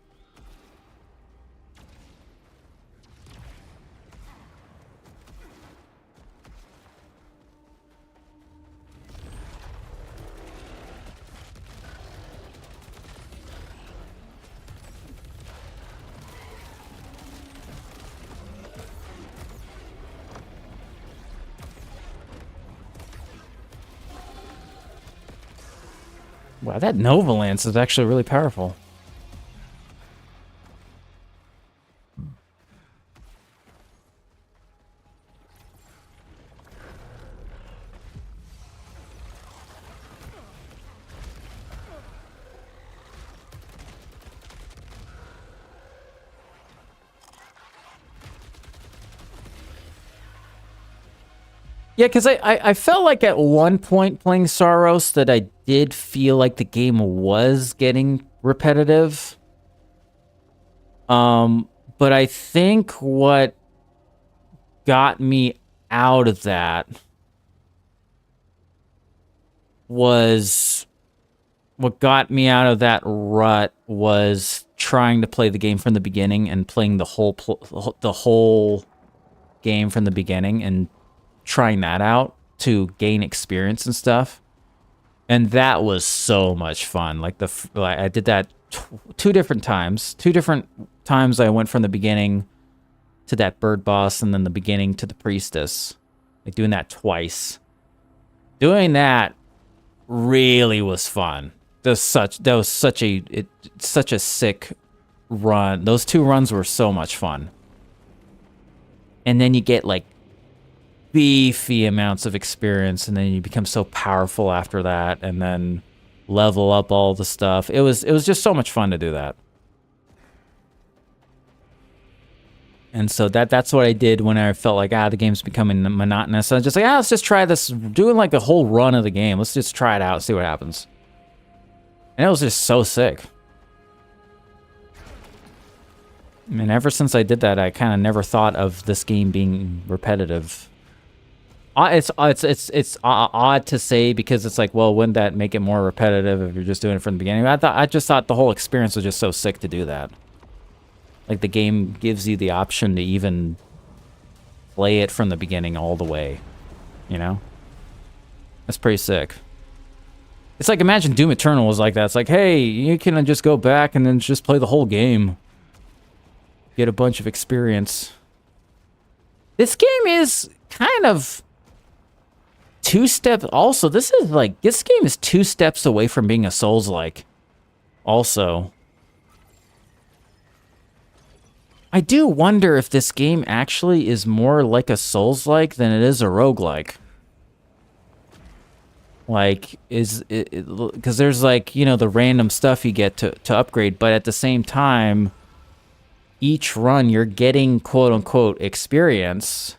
Speaker 1: Wow, that Nova Lance is actually really powerful. Yeah, because I felt like at one point playing Saros that I did feel like the game was getting repetitive. But I think what got me out of that was rut was trying to play the game from the beginning and playing the whole game from the beginning and trying that out to gain experience and stuff. And that was so much fun. Like I did that two different times. Two different times I went from the beginning to that bird boss and then the beginning to the priestess. Like doing that twice. Doing that really was fun. That was such a sick run. Those two runs were so much fun. And then you get like beefy amounts of experience, and then you become so powerful after that, and then level up all the stuff. It was just so much fun to do that. And so that's what I did when I felt like the game's becoming monotonous. I was just like, let's just try this, doing like a whole run of the game. Let's just try it out, see what happens. And it was just so sick. I mean, ever since I did that, I kind of never thought of this game being repetitive. It's odd to say because it's like, well, wouldn't that make it more repetitive if you're just doing it from the beginning? I just thought the whole experience was just so sick to do that. Like the game gives you the option to even play it from the beginning all the way, you know? That's pretty sick. It's like, imagine Doom Eternal was like that. It's like, hey, you can just go back and then just play the whole game. Get a bunch of experience. This game is kind of two steps. Also, this game is 2 steps away from being a Souls-like. Also, I do wonder if this game actually is more like a Souls-like than it is a roguelike. Like, because there's like, you know, the random stuff you get to upgrade, but at the same time, each run you're getting quote-unquote experience,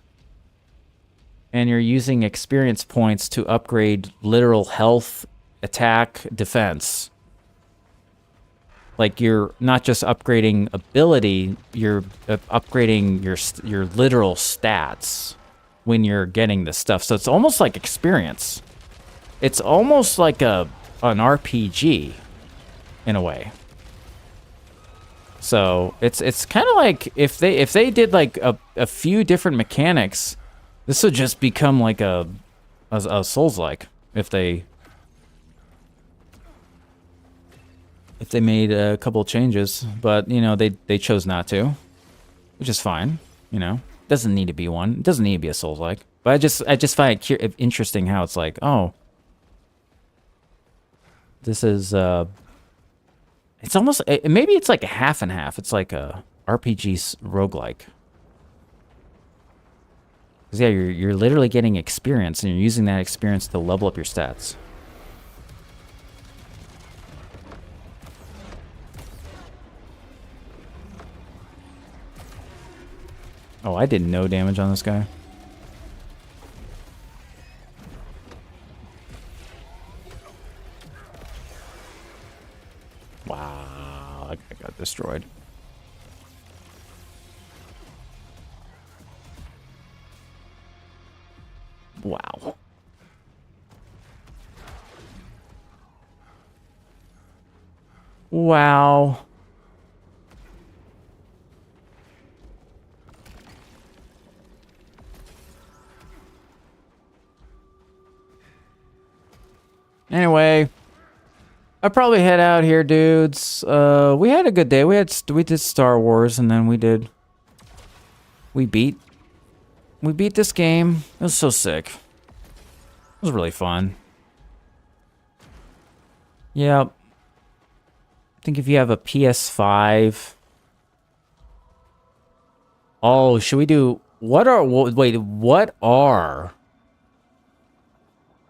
Speaker 1: and you're using experience points to upgrade literal health, attack, defense. Like, you're not just upgrading ability, you're upgrading your literal stats when you're getting this stuff. So it's almost like experience. It's almost like an RPG in a way. So it's kind of like if they did like a few different mechanics, this would just become like a Souls-like if they made a couple of changes. But you know, they chose not to, which is fine. You know, doesn't need to be one. It doesn't need to be a Souls-like. But I just find it interesting how it's like, oh, this is it's almost, maybe it's like a half and half. It's like a RPG roguelike. Because yeah, you're literally getting experience, and you're using that experience to level up your stats. Oh, I did no damage on this guy. Wow, that guy got destroyed. Wow. Wow. Anyway, I'll probably head out here, dudes. We had a good day. We did Star Wars, and then we beat this game. It was so sick. It was really fun. Yeah. I think if you have a PS5... Oh, should we do... What are... Wait, what are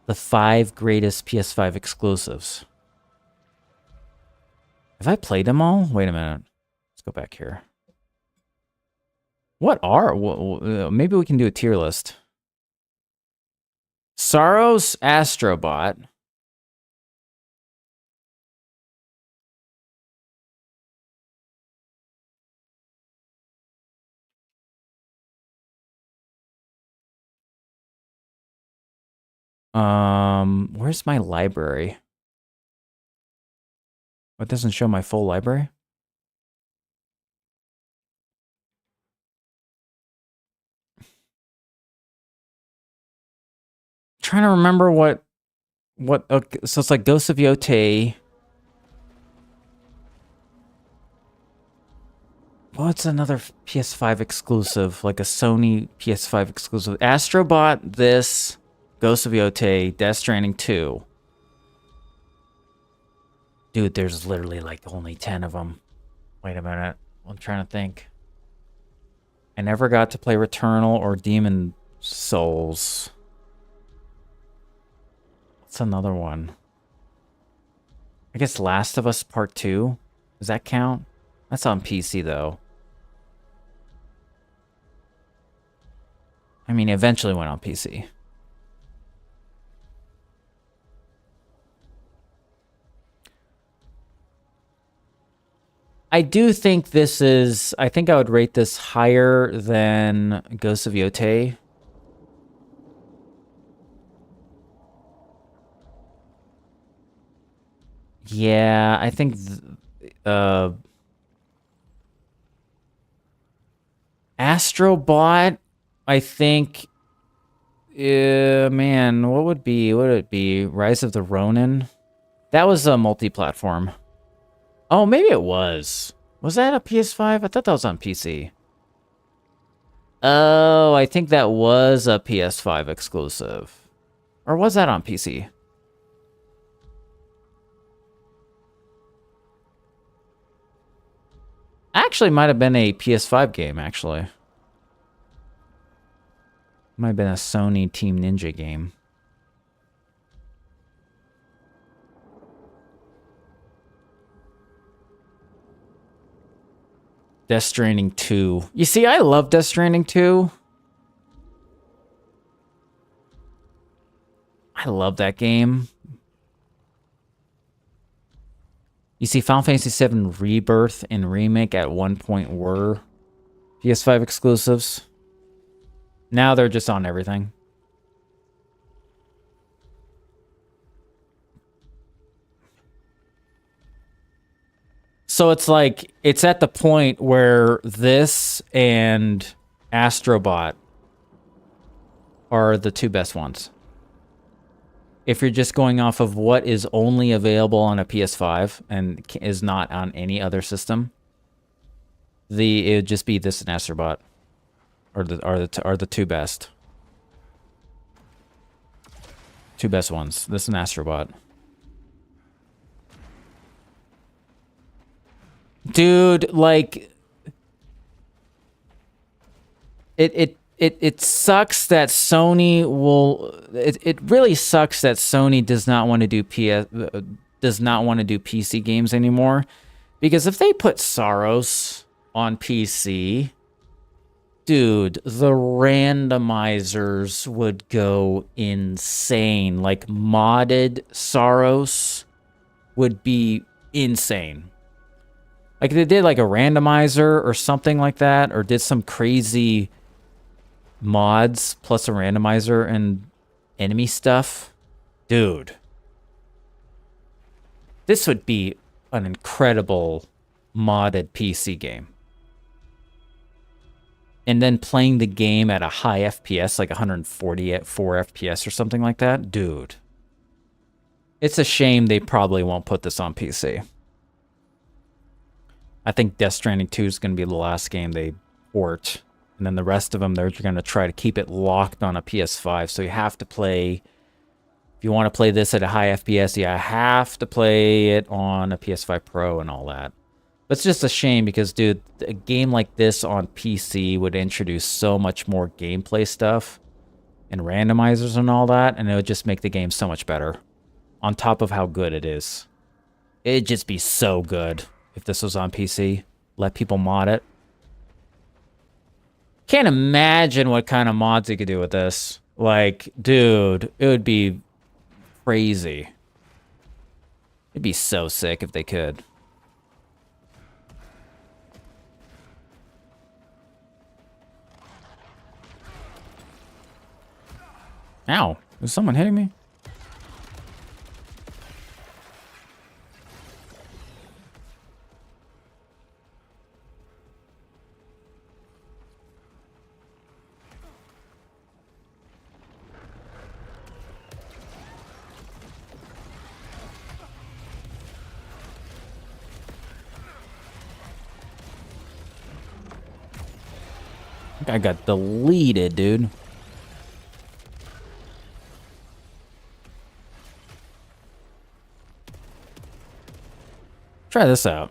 Speaker 1: the 5 greatest PS5 exclusives? Have I played them all? Wait a minute. Let's go back here. What are... maybe we can do a tier list. Saros Astrobot. Where's my library? It doesn't show my full library. Trying to remember what okay, so it's like Ghost of Yotei. What's another PS5 exclusive? Like a Sony PS5 exclusive. Astrobot, this, Ghost of Yotei, Death Stranding 2. Dude, there's literally like only 10 of them. Wait a minute. I'm trying to think. I never got to play Returnal or Demon Souls. What's another one? I guess Last of Us Part 2. Does that count? That's on PC though. I mean, eventually went on PC. I do think this is... I think I would rate this higher than Ghost of Yotei. Yeah, I think... Astrobot, I think... man, what would it be? Rise of the Ronin? That was a multi-platform. Oh, maybe it was. Was that a PS5? I thought that was on PC. Oh, I think that was a PS5 exclusive. Or was that on PC? Actually, might have been a PS5 game, actually. Might have been a Sony Team Ninja game. Death Stranding 2. You see, I love Death Stranding 2. I love that game. You see, Final Fantasy VII Rebirth and Remake at one point were PS5 exclusives. Now they're just on everything. So it's like, it's at the point where this and Astrobot are the 2 best ones. If you're just going off of what is only available on a PS5 and is not on any other system, it would just be this and Astrobot are the 2 best. 2 best ones. This and Astrobot. Dude, like, it sucks that Sony will... It really sucks that Sony does not want to do PC games anymore, because if they put Saros on PC, dude, the randomizers would go insane. Like, modded Saros would be insane. Like, they did like a randomizer or something like that, or did some crazy mods plus a randomizer and enemy stuff. Dude. This would be an incredible modded PC game. And then playing the game at a high FPS, like 140 at 4 FPS or something like that. Dude. It's a shame they probably won't put this on PC. I think Death Stranding 2 is going to be the last game they port. And then the rest of them, they're going to try to keep it locked on a PS5. So you have to play... If you want to play this at a high FPS, you have to play it on a PS5 Pro and all that. But it's just a shame because, dude, a game like this on PC would introduce so much more gameplay stuff and randomizers and all that, and it would just make the game so much better. On top of how good it is. It'd just be so good if this was on PC. Let people mod it. Can't imagine what kind of mods you could do with this. Like, dude, it would be crazy. It'd be so sick if they could. Ow, is someone hitting me? I got deleted, dude. Try this out.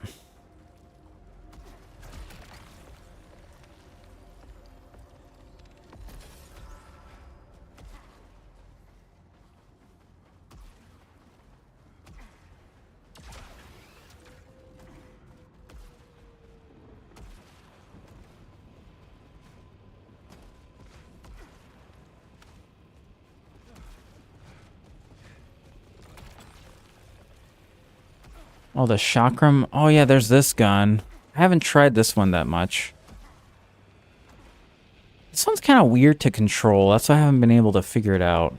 Speaker 1: Oh, the chakram. Oh, yeah, there's this gun. I haven't tried this one that much. This one's kind of weird to control. That's why I haven't been able to figure it out.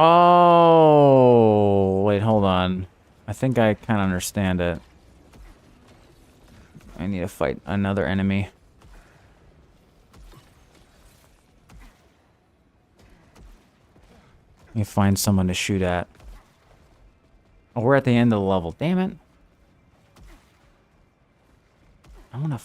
Speaker 1: Oh, wait, hold on. I think I kind of understand it. I need to fight another enemy. Let me find someone to shoot at. Oh, we're at the end of the level. Damn it. I want to...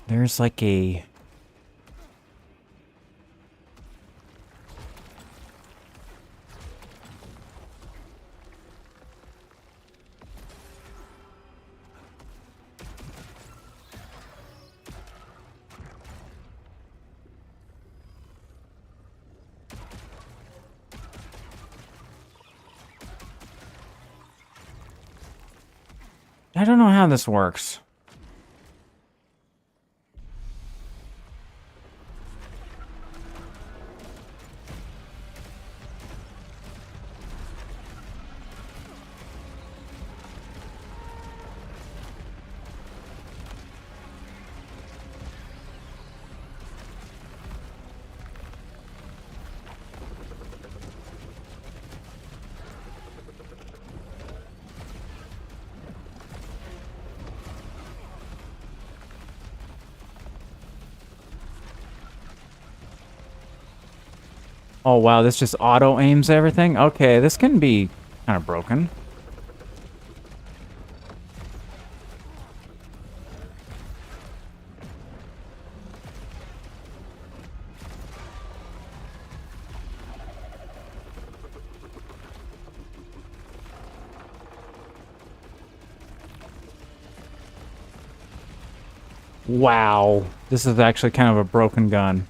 Speaker 1: There's like a... I don't know how this works. Oh, wow, this just auto-aims everything? Okay, this can be kind of broken. Wow, this is actually kind of a broken gun.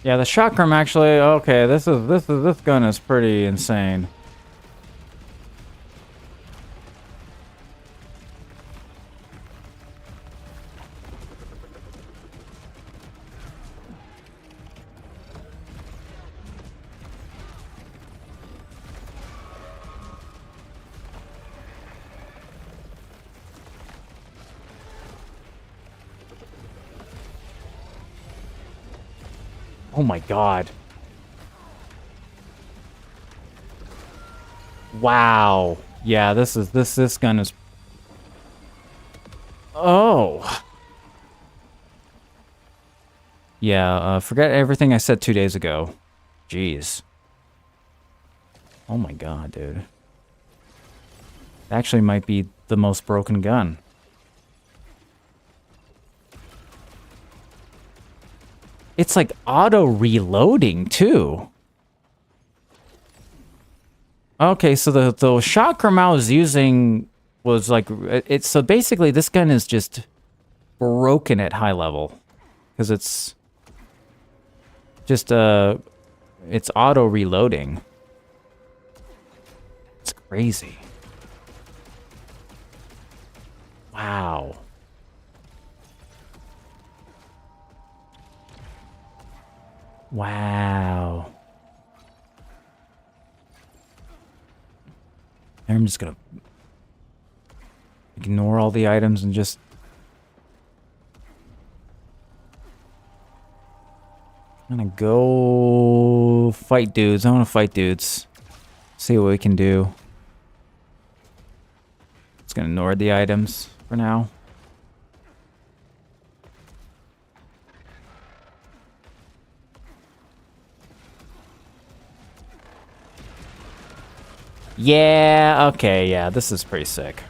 Speaker 1: Yeah, the chakram actually. Okay, this gun is pretty insane. Oh my god. Wow. Yeah, this gun is. Oh. Yeah, forget everything I said 2 days ago. Jeez. Oh my god, dude. Actually might be the most broken gun. It's like auto-reloading, too. Okay, so the chakram I was using was like... it's so basically, this gun is just broken at high level. Because it's... just, it's auto-reloading. It's crazy. Wow. Wow. I'm just gonna ignore all the items and just... I'm gonna go fight dudes. I wanna fight dudes. See what we can do. Just gonna ignore the items for now. Yeah, okay, yeah, this is pretty sick.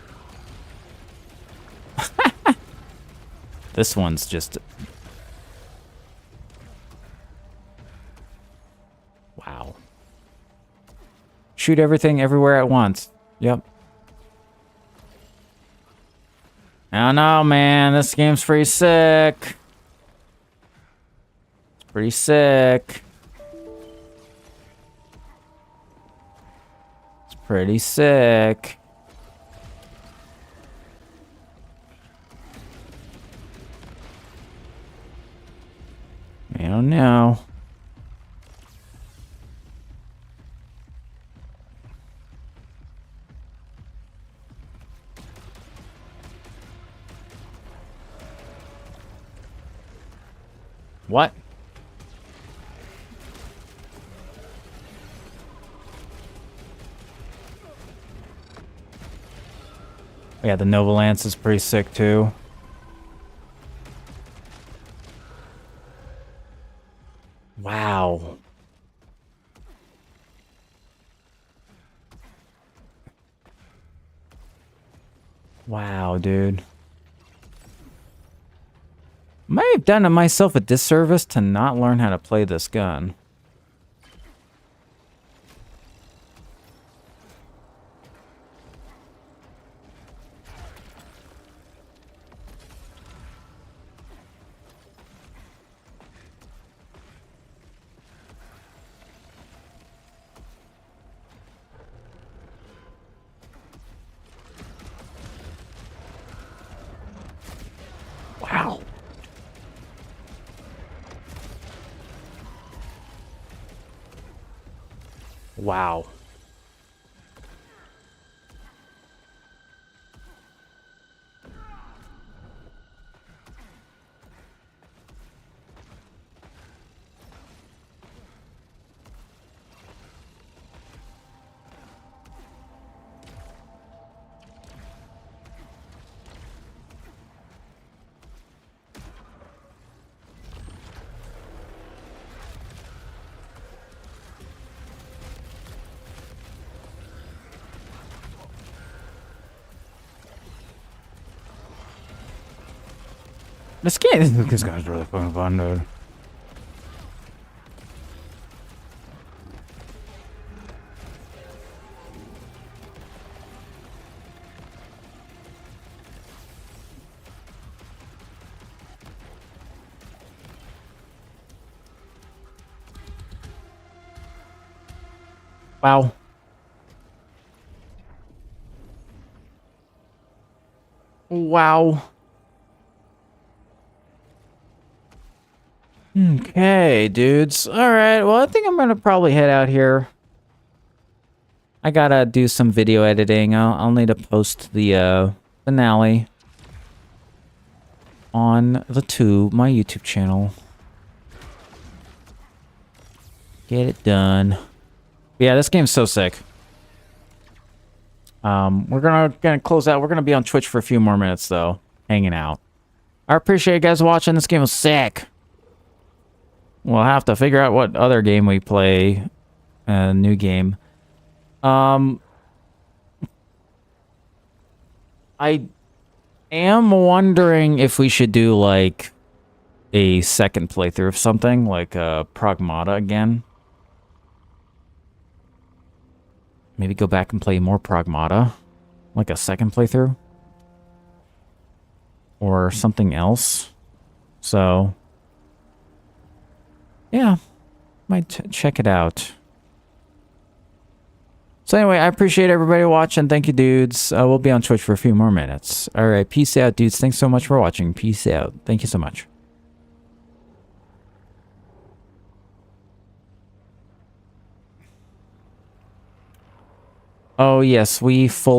Speaker 1: This one's just... wow. Shoot everything everywhere at once. Yep. I don't know, man. This game's pretty sick. It's pretty sick. It's pretty sick. I don't know. What? Yeah, the Nova Lance is pretty sick too. Wow. Wow, dude. May have done myself a disservice to not learn how to play this gun. Wow. Wow. This guy's really fucking fun, dude. Wow. Wow. Okay, dudes. All right. Well, I think I'm gonna probably head out here. I gotta do some video editing. I'll need to post the finale on my YouTube channel. Get it done. Yeah, this game's so sick. We're gonna close out. We're gonna be on Twitch for a few more minutes though, hanging out. I appreciate you guys watching. This game was sick. We'll have to figure out what other game we play. New game. I am wondering if we should do like a second playthrough of something like Pragmata again. Maybe go back and play more Pragmata, like a second playthrough, or something else. So, yeah, might check it out. So anyway, I appreciate everybody watching. Thank you, dudes. We'll be on Twitch for a few more minutes. All right, peace out, dudes. Thanks so much for watching. Peace out. Thank you so much. Oh, yes, we fully